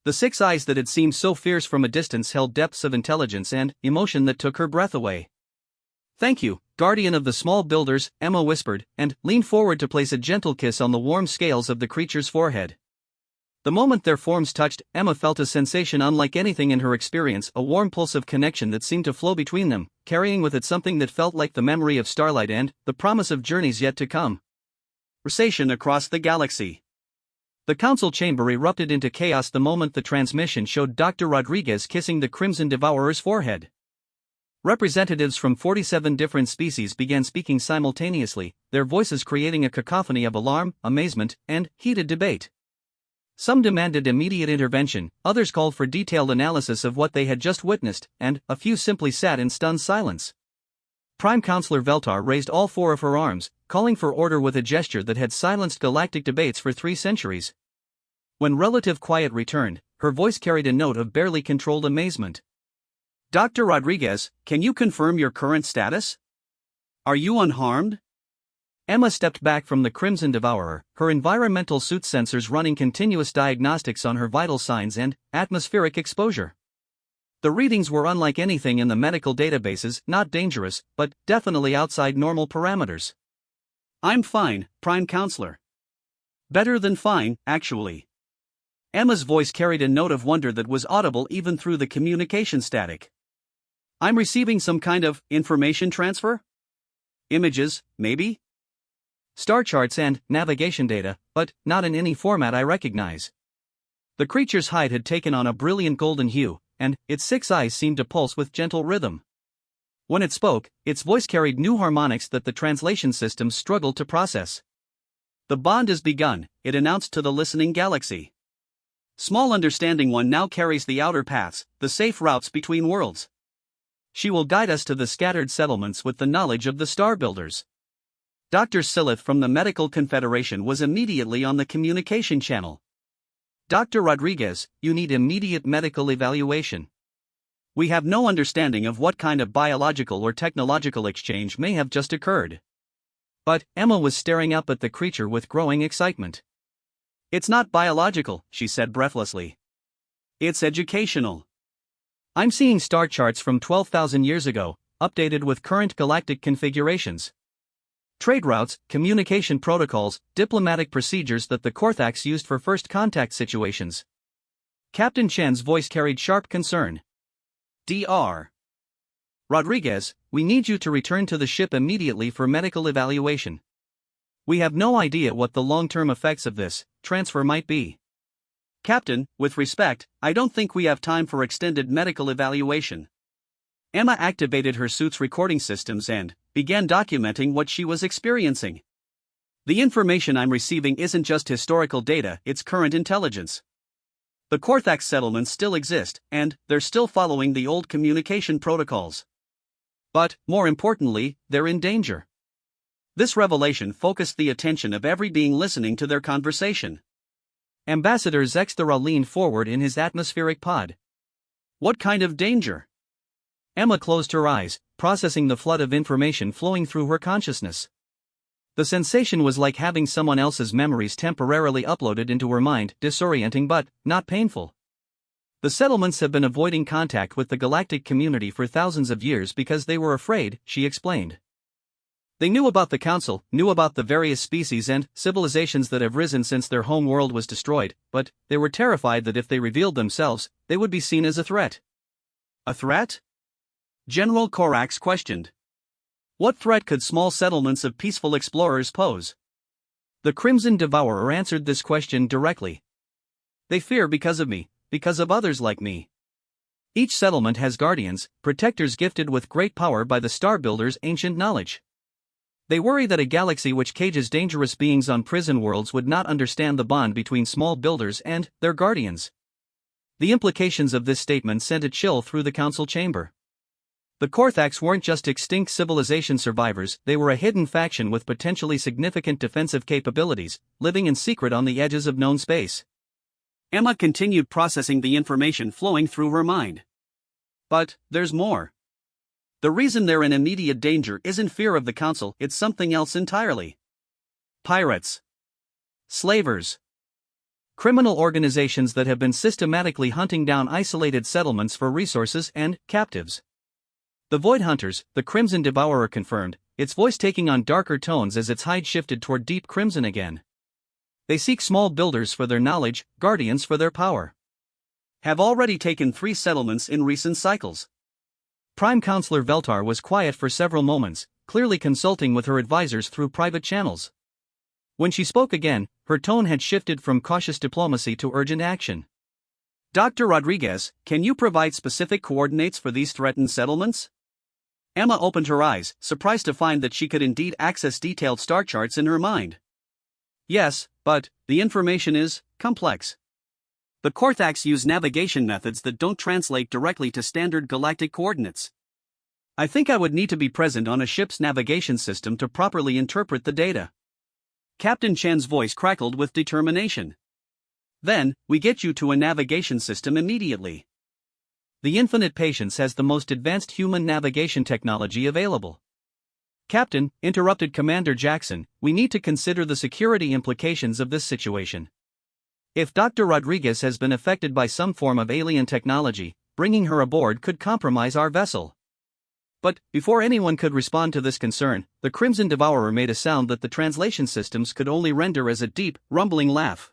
The six eyes that had seemed so fierce from a distance held depths of intelligence and emotion that took her breath away. "Thank you, guardian of the small builders," Emma whispered, and leaned forward to place a gentle kiss on the warm scales of the creature's forehead. The moment their forms touched, Emma felt a sensation unlike anything in her experience, a warm pulse of connection that seemed to flow between them, carrying with it something that felt like the memory of starlight and the promise of journeys yet to come. Conversation across the galaxy. The council chamber erupted into chaos the moment the transmission showed Dr. Rodriguez kissing the Crimson Devourer's forehead. Representatives from 47 different species began speaking simultaneously, their voices creating a cacophony of alarm, amazement, and heated debate. Some demanded immediate intervention, others called for detailed analysis of what they had just witnessed, and a few simply sat in stunned silence. Prime Counselor Veltar raised all four of her arms, calling for order with a gesture that had silenced galactic debates for 3 centuries. When relative quiet returned, her voice carried a note of barely controlled amazement. "Dr. Rodriguez, can you confirm your current status? Are you unharmed?" Emma stepped back from the Crimson Devourer, her environmental suit sensors running continuous diagnostics on her vital signs and atmospheric exposure. The readings were unlike anything in the medical databases, not dangerous, but definitely outside normal parameters. "I'm fine, Prime Counselor. Better than fine, actually." Emma's voice carried a note of wonder that was audible even through the communication static. "I'm receiving some kind of information transfer? Images, maybe? Star charts and navigation data, but not in any format I recognize." The creature's hide had taken on a brilliant golden hue, and its 6 eyes seemed to pulse with gentle rhythm. When it spoke, its voice carried new harmonics that the translation systems struggled to process. "The bond has begun," it announced to the listening galaxy. "Small Understanding One now carries the outer paths, the safe routes between worlds. She will guide us to the scattered settlements with the knowledge of the Star Builders." Dr. Silith from the Medical Confederation was immediately on the communication channel. "Dr. Rodriguez, you need immediate medical evaluation. We have no understanding of what kind of biological or technological exchange may have just occurred." But Emma was staring up at the creature with growing excitement. "It's not biological," she said breathlessly. "It's educational. I'm seeing star charts from 12,000 years ago, updated with current galactic configurations. Trade routes, communication protocols, diplomatic procedures that the Korthax used for first contact situations." Captain Chen's voice carried sharp concern. "Dr. Rodriguez, we need you to return to the ship immediately for medical evaluation. We have no idea what the long-term effects of this transfer might be." "Captain, with respect, I don't think we have time for extended medical evaluation." Emma activated her suit's recording systems and began documenting what she was experiencing. "The information I'm receiving isn't just historical data, it's current intelligence. The Korthax settlements still exist, and they're still following the old communication protocols. But, more importantly, they're in danger." This revelation focused the attention of every being listening to their conversation. Ambassador Zexthera leaned forward in his atmospheric pod. "What kind of danger?" Emma closed her eyes, processing the flood of information flowing through her consciousness. The sensation was like having someone else's memories temporarily uploaded into her mind, disorienting but not painful. "The settlements have been avoiding contact with the galactic community for thousands of years because they were afraid," she explained. "They knew about the Council, knew about the various species and civilizations that have risen since their home world was destroyed, but they were terrified that if they revealed themselves, they would be seen as a threat." "A threat?" General Corax questioned. "What threat could small settlements of peaceful explorers pose?" The Crimson Devourer answered this question directly. "They fear because of me, because of others like me. Each settlement has guardians, protectors gifted with great power by the Star Builders' ancient knowledge. They worry that a galaxy which cages dangerous beings on prison worlds would not understand the bond between small builders and their guardians." The implications of this statement sent a chill through the council chamber. The Korthax weren't just extinct civilization survivors, they were a hidden faction with potentially significant defensive capabilities, living in secret on the edges of known space. Emma continued processing the information flowing through her mind. "But there's more. The reason they're in immediate danger isn't fear of the Council, it's something else entirely. Pirates. Slavers. criminal organizations that have been systematically hunting down isolated settlements for resources and captives. The Void Hunters, the Crimson Devourer confirmed, its voice taking on darker tones as its hide shifted toward deep crimson again. They seek small builders for their knowledge, guardians for their power. Have already taken 3 settlements in recent cycles. Prime Counselor Veltar was quiet for several moments, clearly consulting with her advisors through private channels. When she spoke again, her tone had shifted from cautious diplomacy to urgent action. Dr. Rodriguez, can you provide specific coordinates for these threatened settlements? Emma opened her eyes, surprised to find that she could indeed access detailed star charts in her mind. Yes, but the information is complex. The Korthax use navigation methods that don't translate directly to standard galactic coordinates. I think I would need to be present on a ship's navigation system to properly interpret the data. Captain Chen's voice crackled with determination. Then, we get you to a navigation system immediately. The Infinite Patience has the most advanced human navigation technology available. Captain, interrupted Commander Jackson, we need to consider the security implications of this situation. If Dr. Rodriguez has been affected by some form of alien technology, bringing her aboard could compromise our vessel. But, before anyone could respond to this concern, the Crimson Devourer made a sound that the translation systems could only render as a deep, rumbling laugh.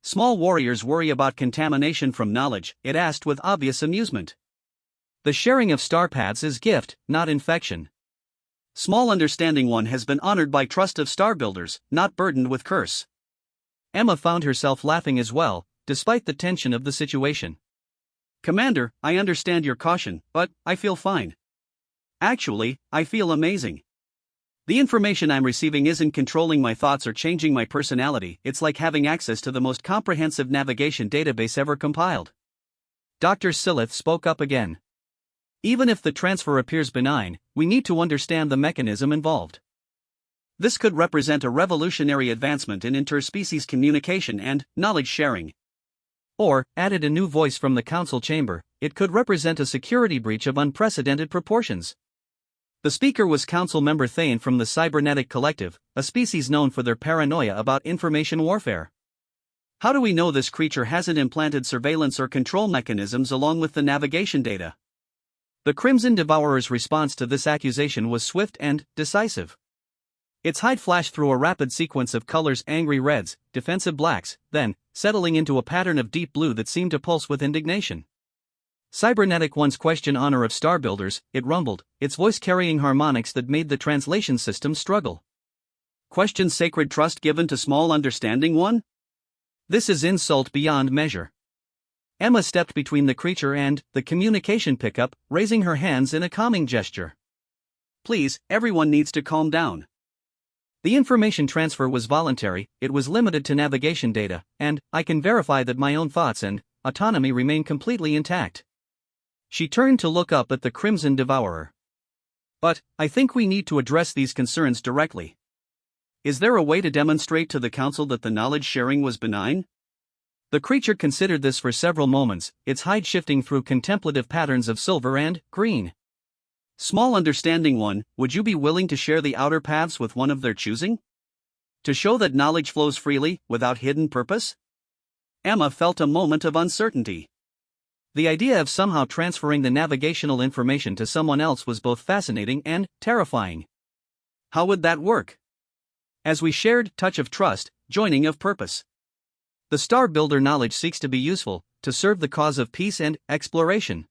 Small warriors worry about contamination from knowledge, it asked with obvious amusement. The sharing of star paths is gift, not infection. Small understanding one has been honored by trust of star builders, not burdened with curse. Emma found herself laughing as well, despite the tension of the situation. Commander, I understand your caution, but I feel fine. Actually, I feel amazing. The information I'm receiving isn't controlling my thoughts or changing my personality, it's like having access to the most comprehensive navigation database ever compiled. Dr. Silith spoke up again. Even if the transfer appears benign, we need to understand the mechanism involved. This could represent a revolutionary advancement in interspecies communication and knowledge sharing. Or, added a new voice from the council chamber, it could represent a security breach of unprecedented proportions. The speaker was Council Member Thane from the Cybernetic Collective, a species known for their paranoia about information warfare. How do we know this creature hasn't implanted surveillance or control mechanisms along with the navigation data? The Crimson Devourer's response to this accusation was swift and decisive. Its hide flashed through a rapid sequence of colors: angry reds, defensive blacks, then, settling into a pattern of deep blue that seemed to pulse with indignation. Cybernetic One's question honor of star builders, it rumbled, its voice carrying harmonics that made the translation system struggle. Question sacred trust given to small understanding one? This is insult beyond measure. Emma stepped between the creature and the communication pickup, raising her hands in a calming gesture. Please, everyone needs to calm down. The information transfer was voluntary, it was limited to navigation data, and I can verify that my own thoughts and autonomy remain completely intact. She turned to look up at the Crimson Devourer. But, I think we need to address these concerns directly. Is there a way to demonstrate to the Council that the knowledge sharing was benign? The creature considered this for several moments, its hide shifting through contemplative patterns of silver and green. Small understanding one, would you be willing to share the outer paths with one of their choosing? To show that knowledge flows freely, without hidden purpose? Emma felt a moment of uncertainty. The idea of somehow transferring the navigational information to someone else was both fascinating and terrifying. How would that work? As we shared, touch of trust, joining of purpose. The Star Builder knowledge seeks to be useful, to serve the cause of peace and exploration.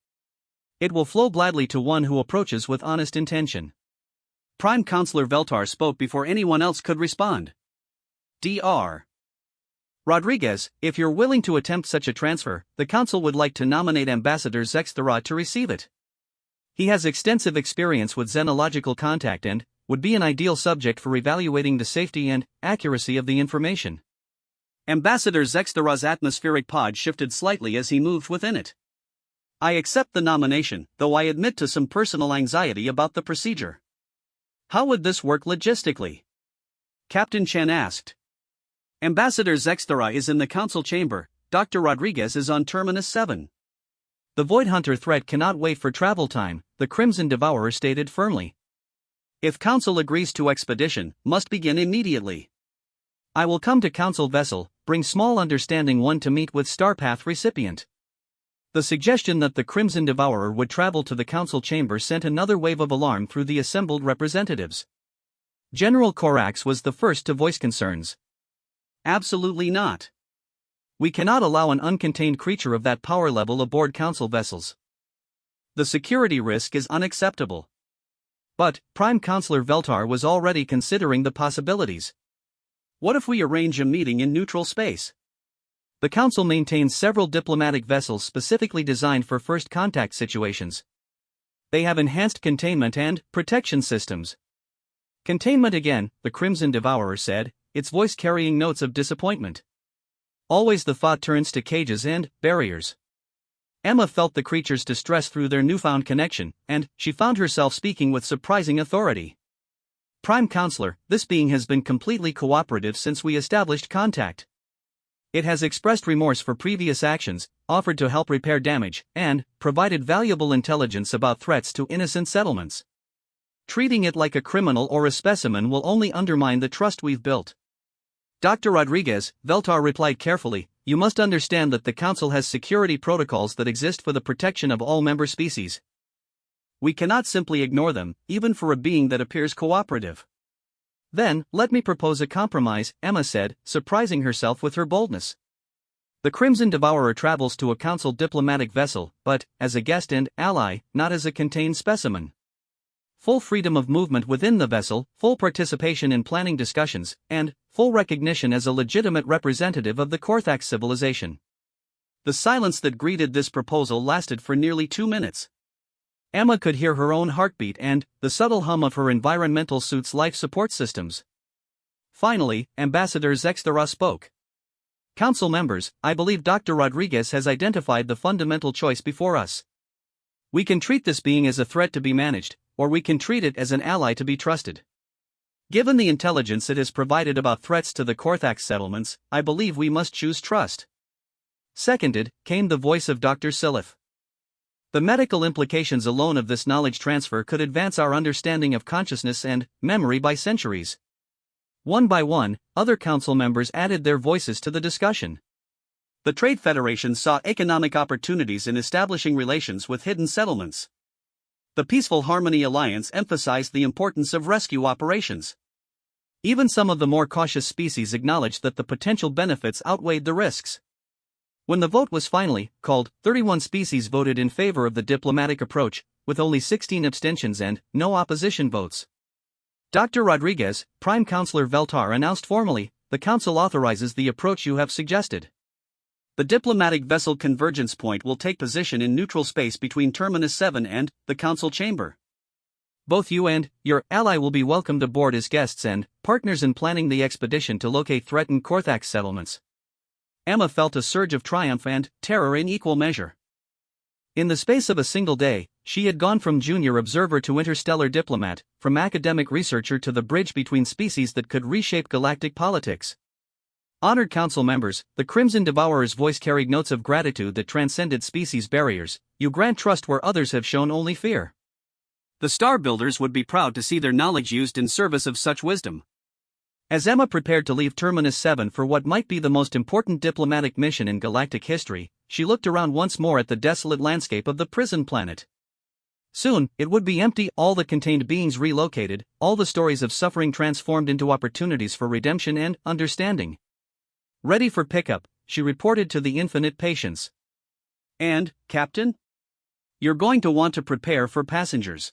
It will flow gladly to one who approaches with honest intention. Prime Counselor Veltar spoke before anyone else could respond. Dr. Rodriguez, if you're willing to attempt such a transfer, the Council would like to nominate Ambassador Zextera to receive it. He has extensive experience with xenological contact and would be an ideal subject for evaluating the safety and accuracy of the information. Ambassador Zextera's atmospheric pod shifted slightly as he moved within it. I accept the nomination, though I admit to some personal anxiety about the procedure. How would this work logistically? Captain Chen asked. Ambassador Zextera is in the council chamber, Dr. Rodriguez is on Terminus 7. The Void Hunter threat cannot wait for travel time, the Crimson Devourer stated firmly. If council agrees to expedition, must begin immediately. I will come to Council Vessel, bring small understanding 1 to meet with Starpath recipient. The suggestion that the Crimson Devourer would travel to the council chamber sent another wave of alarm through the assembled representatives. General Korax was the first to voice concerns. Absolutely not. We cannot allow an uncontained creature of that power level aboard council vessels. The security risk is unacceptable. But Prime Counselor Veltar was already considering the possibilities. What if we arrange a meeting in neutral space? The Council maintains several diplomatic vessels specifically designed for first contact situations. They have enhanced containment and protection systems. Containment again, the Crimson Devourer said, its voice carrying notes of disappointment. Always the thought turns to cages and barriers. Emma felt the creature's distress through their newfound connection, and she found herself speaking with surprising authority. Prime Counselor, this being has been completely cooperative since we established contact. It has expressed remorse for previous actions, offered to help repair damage, and provided valuable intelligence about threats to innocent settlements. Treating it like a criminal or a specimen will only undermine the trust we've built. Dr. Rodriguez, Veltar replied carefully, you must understand that the Council has security protocols that exist for the protection of all member species. We cannot simply ignore them, even for a being that appears cooperative. Then, let me propose a compromise, Emma said, surprising herself with her boldness. The Crimson Devourer travels to a Council diplomatic vessel, but as a guest and ally, not as a contained specimen. Full freedom of movement within the vessel, full participation in planning discussions, and full recognition as a legitimate representative of the Korthax civilization. The silence that greeted this proposal lasted for nearly 2 minutes. Emma could hear her own heartbeat and the subtle hum of her environmental suit's life support systems. Finally, Ambassador Zexthera spoke. Council members, I believe Dr. Rodriguez has identified the fundamental choice before us. We can treat this being as a threat to be managed, or we can treat it as an ally to be trusted. Given the intelligence it has provided about threats to the Korthax settlements, I believe we must choose trust. Seconded, came the voice of Dr. Silith. The medical implications alone of this knowledge transfer could advance our understanding of consciousness and memory by centuries. One by one, other council members added their voices to the discussion. The Trade Federation saw economic opportunities in establishing relations with hidden settlements. The Peaceful Harmony Alliance emphasized the importance of rescue operations. Even some of the more cautious species acknowledged that the potential benefits outweighed the risks. When the vote was finally called, 31 species voted in favor of the diplomatic approach, with only 16 abstentions and no opposition votes. Dr. Rodriguez, Prime Counselor Veltar announced formally, the Council authorizes the approach you have suggested. The diplomatic vessel convergence point will take position in neutral space between Terminus 7 and the Council chamber. Both you and your ally will be welcomed aboard as guests and partners in planning the expedition to locate threatened Korthax settlements. Emma felt a surge of triumph and terror in equal measure. In the space of a single day, she had gone from junior observer to interstellar diplomat, from academic researcher to the bridge between species that could reshape galactic politics. Honored council members, the Crimson Devourer's voice carried notes of gratitude that transcended species barriers. You grant trust where others have shown only fear. The Star Builders would be proud to see their knowledge used in service of such wisdom. As Emma prepared to leave Terminus 7 for what might be the most important diplomatic mission in galactic history, she looked around once more at the desolate landscape of the prison planet. Soon, it would be empty, all the contained beings relocated, all the stories of suffering transformed into opportunities for redemption and understanding. Ready for pickup, she reported to the Infinite Patience. And, Captain? You're going to want to prepare for passengers.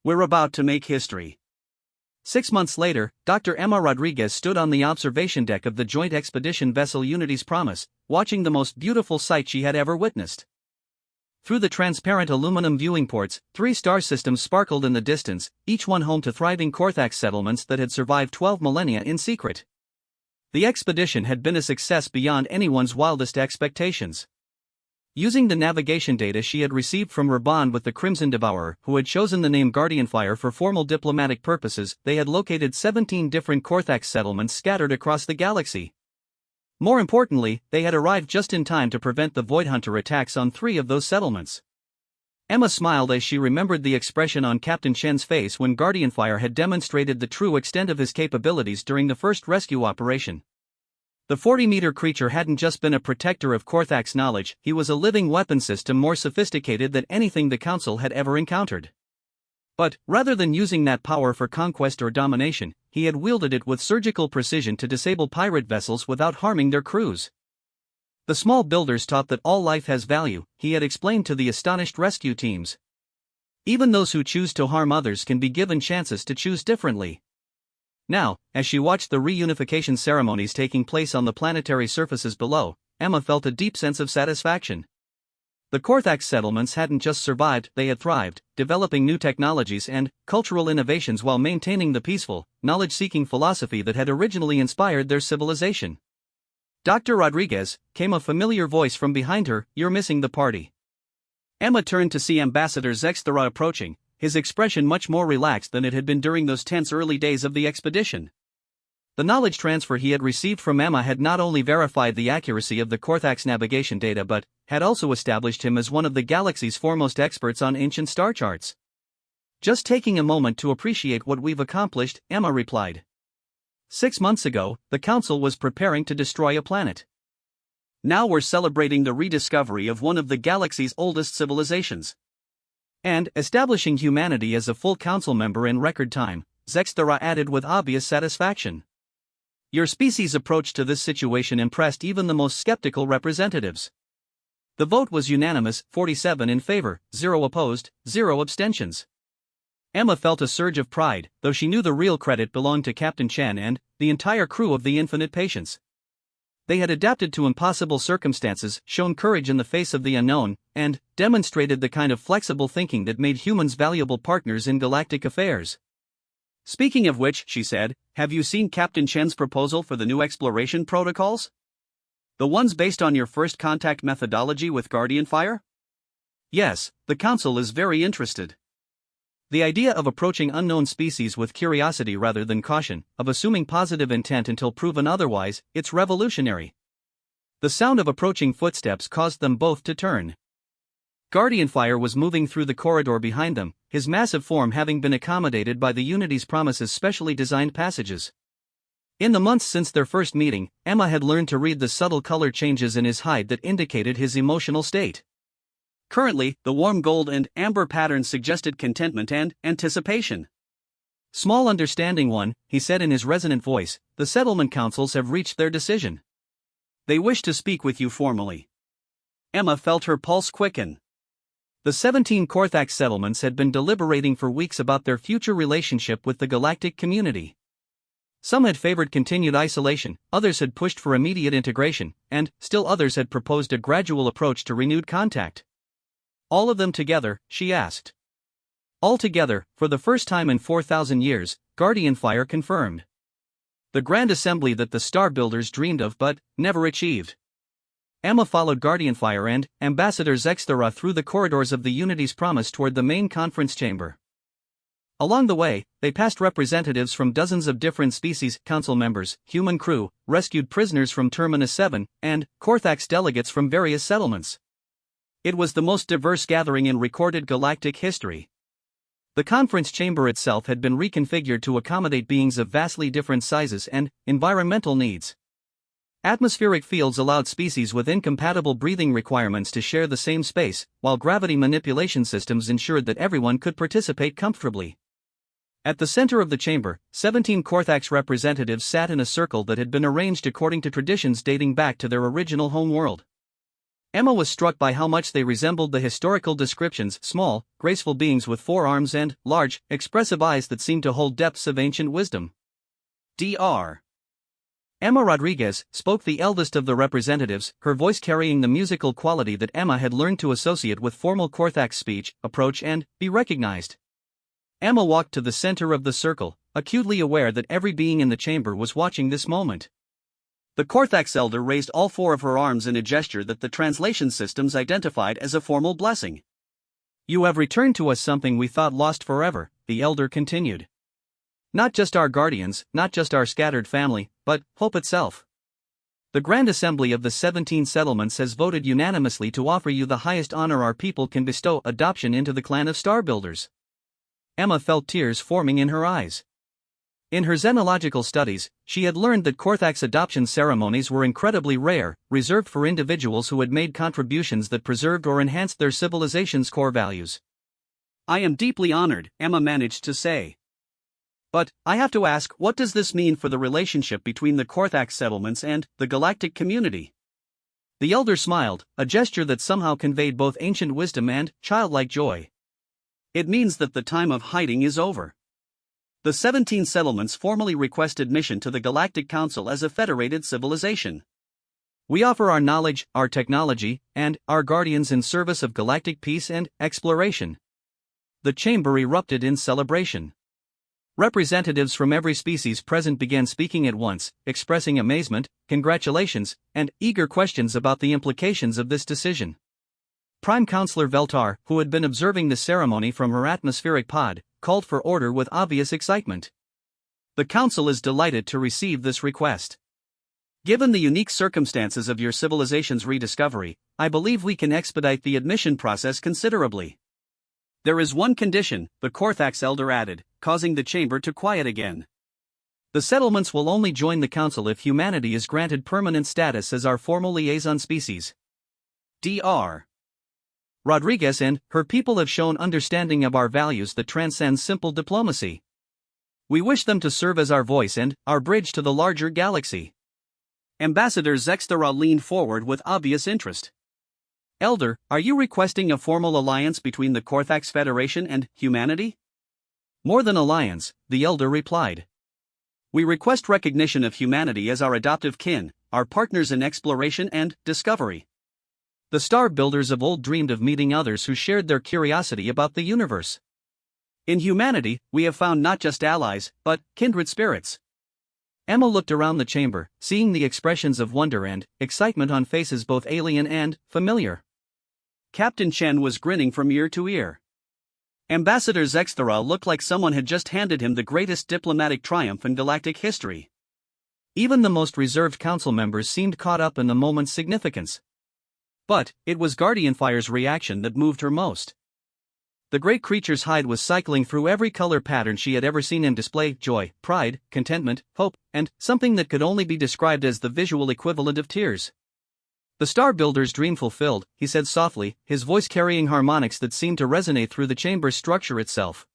We're about to make history. 6 months later, Dr. Emma Rodriguez stood on the observation deck of the joint expedition vessel Unity's Promise, watching the most beautiful sight she had ever witnessed. Through the transparent aluminum viewing ports, 3 star systems sparkled in the distance, each one home to thriving Korthax settlements that had survived 12 millennia in secret. The expedition had been a success beyond anyone's wildest expectations. Using the navigation data she had received from her bond with the Crimson Devourer, who had chosen the name Guardianfire for formal diplomatic purposes, they had located 17 different Korthax settlements scattered across the galaxy. More importantly, they had arrived just in time to prevent the Void Hunter attacks on 3 of those settlements. Emma smiled as she remembered the expression on Captain Chen's face when Guardian Fire had demonstrated the true extent of his capabilities during the first rescue operation. The 40-meter creature hadn't just been a protector of Korthak's knowledge, he was a living weapon system more sophisticated than anything the Council had ever encountered. But, rather than using that power for conquest or domination, he had wielded it with surgical precision to disable pirate vessels without harming their crews. The small builders taught that all life has value, he had explained to the astonished rescue teams. Even those who choose to harm others can be given chances to choose differently. Now, as she watched the reunification ceremonies taking place on the planetary surfaces below, Emma felt a deep sense of satisfaction. The Korthak settlements hadn't just survived, they had thrived, developing new technologies and cultural innovations while maintaining the peaceful, knowledge-seeking philosophy that had originally inspired their civilization. "Dr. Rodriguez," came a familiar voice from behind her, "you're missing the party." Emma turned to see Ambassador Zexthera approaching, his expression much more relaxed than it had been during those tense early days of the expedition. The knowledge transfer he had received from Emma had not only verified the accuracy of the Korthak's navigation data but had also established him as one of the galaxy's foremost experts on ancient star charts. "Just taking a moment to appreciate what we've accomplished," Emma replied. 6 months ago, the Council was preparing to destroy a planet. Now we're celebrating the rediscovery of one of the galaxy's oldest civilizations. And establishing humanity as a full Council member in record time, Zexthera added with obvious satisfaction. "Your species' approach to this situation impressed even the most skeptical representatives." The vote was unanimous, 47 in favor, 0 opposed, 0 abstentions. Emma felt a surge of pride, though she knew the real credit belonged to Captain Chen and the entire crew of the Infinite Patience. They had adapted to impossible circumstances, shown courage in the face of the unknown, and demonstrated the kind of flexible thinking that made humans valuable partners in galactic affairs. "Speaking of which," she said, "have you seen Captain Chen's proposal for the new exploration protocols? The ones based on your first contact methodology with Guardian Fire?" "Yes, the Council is very interested. The idea of approaching unknown species with curiosity rather than caution, of assuming positive intent until proven otherwise, it's revolutionary." The sound of approaching footsteps caused them both to turn. Guardian Fire was moving through the corridor behind them, his massive form having been accommodated by the Unity's Promise's specially designed passages. In the months since their first meeting, Emma had learned to read the subtle color changes in his hide that indicated his emotional state. Currently, the warm gold and amber patterns suggested contentment and anticipation. "Small understanding one," he said in his resonant voice, "the settlement councils have reached their decision. They wish to speak with you formally." Emma felt her pulse quicken. The 17 Korthak settlements had been deliberating for weeks about their future relationship with the galactic community. Some had favored continued isolation, others had pushed for immediate integration, and still others had proposed a gradual approach to renewed contact. "All of them together?" she asked. "All together, for the first time in 4,000 years, Guardian Fire confirmed. The grand assembly that the Star Builders dreamed of but never achieved." Emma followed Guardian Fire and Ambassador Zexthera through the corridors of the Unity's Promise toward the main conference chamber. Along the way, they passed representatives from dozens of different species, council members, human crew, rescued prisoners from Terminus 7, and Korthak's delegates from various settlements. It was the most diverse gathering in recorded galactic history. The conference chamber itself had been reconfigured to accommodate beings of vastly different sizes and environmental needs. Atmospheric fields allowed species with incompatible breathing requirements to share the same space, while gravity manipulation systems ensured that everyone could participate comfortably. At the center of the chamber, 17 Korthak's representatives sat in a circle that had been arranged according to traditions dating back to their original homeworld. Emma was struck by how much they resembled the historical descriptions: small, graceful beings with 4 arms and large, expressive eyes that seemed to hold depths of ancient wisdom. Dr. Emma Rodriguez spoke, the eldest of the representatives, her voice carrying the musical quality that Emma had learned to associate with formal Korthak speech, approach and be recognized. Emma walked to the center of the circle, acutely aware that every being in the chamber was watching this moment. The Korthak's elder raised all 4 of her arms in a gesture that the translation systems identified as a formal blessing. "You have returned to us something we thought lost forever," the elder continued. "Not just our guardians, not just our scattered family, but hope itself." The Grand Assembly of the 17 settlements has voted unanimously to offer you the highest honor our people can bestow, adoption into the clan of Starbuilders. Emma felt tears forming in her eyes. In her xenological studies, she had learned that Korthak's adoption ceremonies were incredibly rare, reserved for individuals who had made contributions that preserved or enhanced their civilization's core values. "I am deeply honored," Emma managed to say. "But, I have to ask, what does this mean for the relationship between the Korthak settlements and the galactic community?" The elder smiled, a gesture that somehow conveyed both ancient wisdom and childlike joy. "It means that the time of hiding is over. The 17 settlements formally request admission to the Galactic Council as a federated civilization. We offer our knowledge, our technology, and our guardians in service of galactic peace and exploration." The chamber erupted in celebration. Representatives from every species present began speaking at once, expressing amazement, congratulations, and eager questions about the implications of this decision. Prime Counselor Veltar, who had been observing the ceremony from her atmospheric pod, called for order with obvious excitement. "The Council is delighted to receive this request. Given the unique circumstances of your civilization's rediscovery, I believe we can expedite the admission process considerably. There is one condition," the Korthak's elder added, causing the chamber to quiet again. "The settlements will only join the Council if humanity is granted permanent status as our formal liaison species. Dr. Rodriguez and her people have shown understanding of our values that transcends simple diplomacy. We wish them to serve as our voice and our bridge to the larger galaxy." Ambassador Zexthara leaned forward with obvious interest. "Elder, are you requesting a formal alliance between the Korthak's Federation and humanity?" "More than alliance," the elder replied. "We request recognition of humanity as our adoptive kin, our partners in exploration and discovery. The Star Builders of old dreamed of meeting others who shared their curiosity about the universe. In humanity, we have found not just allies, but kindred spirits." Emma looked around the chamber, seeing the expressions of wonder and excitement on faces both alien and familiar. Captain Chen was grinning from ear to ear. Ambassador Zexthara looked like someone had just handed him the greatest diplomatic triumph in galactic history. Even the most reserved council members seemed caught up in the moment's significance. But it was Guardianfire's reaction that moved her most. The great creature's hide was cycling through every color pattern she had ever seen him display: joy, pride, contentment, hope, and something that could only be described as the visual equivalent of tears. "The Star Builder's dream fulfilled," he said softly, his voice carrying harmonics that seemed to resonate through the chamber's structure itself.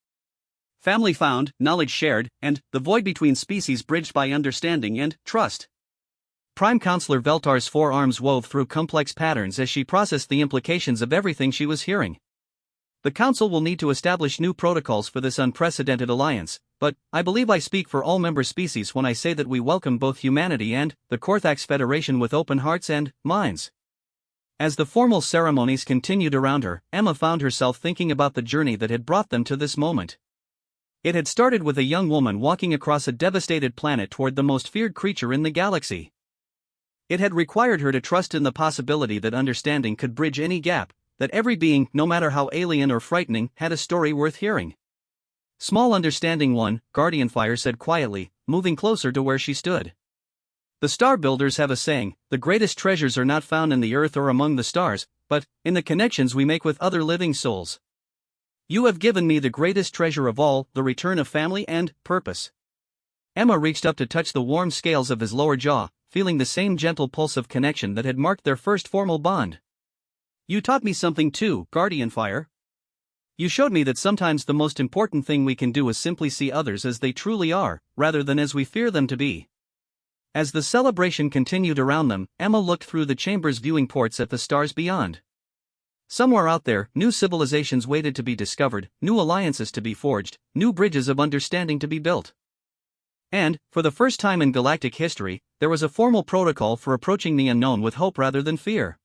"Family found, knowledge shared, and the void between species bridged by understanding and trust." Prime Counselor Veltar's forearms wove through complex patterns as she processed the implications of everything she was hearing. "The Council will need to establish new protocols for this unprecedented alliance, but I believe I speak for all member species when I say that we welcome both humanity and the Korthak's Federation with open hearts and minds." As the formal ceremonies continued around her, Emma found herself thinking about the journey that had brought them to this moment. It had started with a young woman walking across a devastated planet toward the most feared creature in the galaxy. It had required her to trust in the possibility that understanding could bridge any gap, that every being, no matter how alien or frightening, had a story worth hearing. "Small understanding one," Guardianfire said quietly, moving closer to where she stood. "The Star Builders have a saying: the greatest treasures are not found in the earth or among the stars, but in the connections we make with other living souls. You have given me the greatest treasure of all, the return of family and purpose." Emma reached up to touch the warm scales of his lower jaw, feeling the same gentle pulse of connection that had marked their first formal bond. "You taught me something too, Guardianfire. You showed me that sometimes the most important thing we can do is simply see others as they truly are, rather than as we fear them to be." As the celebration continued around them, Emma looked through the chamber's viewing ports at the stars beyond. Somewhere out there, new civilizations waited to be discovered, new alliances to be forged, new bridges of understanding to be built. And, for the first time in galactic history, there was a formal protocol for approaching the unknown with hope rather than fear.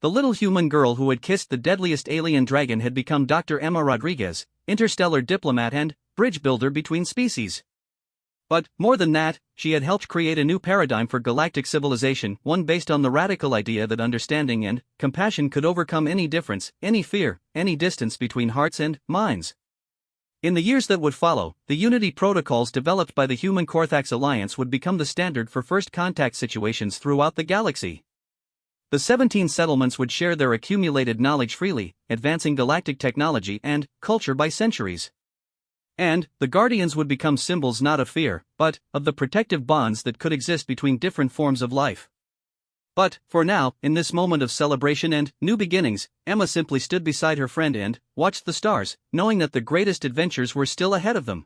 The little human girl who had kissed the deadliest alien dragon had become Dr. Emma Rodriguez, interstellar diplomat and bridge builder between species. But, more than that, she had helped create a new paradigm for galactic civilization, one based on the radical idea that understanding and compassion could overcome any difference, any fear, any distance between hearts and minds. In the years that would follow, the Unity protocols developed by the Human Corthax Alliance would become the standard for first contact situations throughout the galaxy. The 17 settlements would share their accumulated knowledge freely, advancing galactic technology and culture by centuries. And the Guardians would become symbols not of fear, but of the protective bonds that could exist between different forms of life. But, for now, in this moment of celebration and new beginnings, Emma simply stood beside her friend and watched the stars, knowing that the greatest adventures were still ahead of them.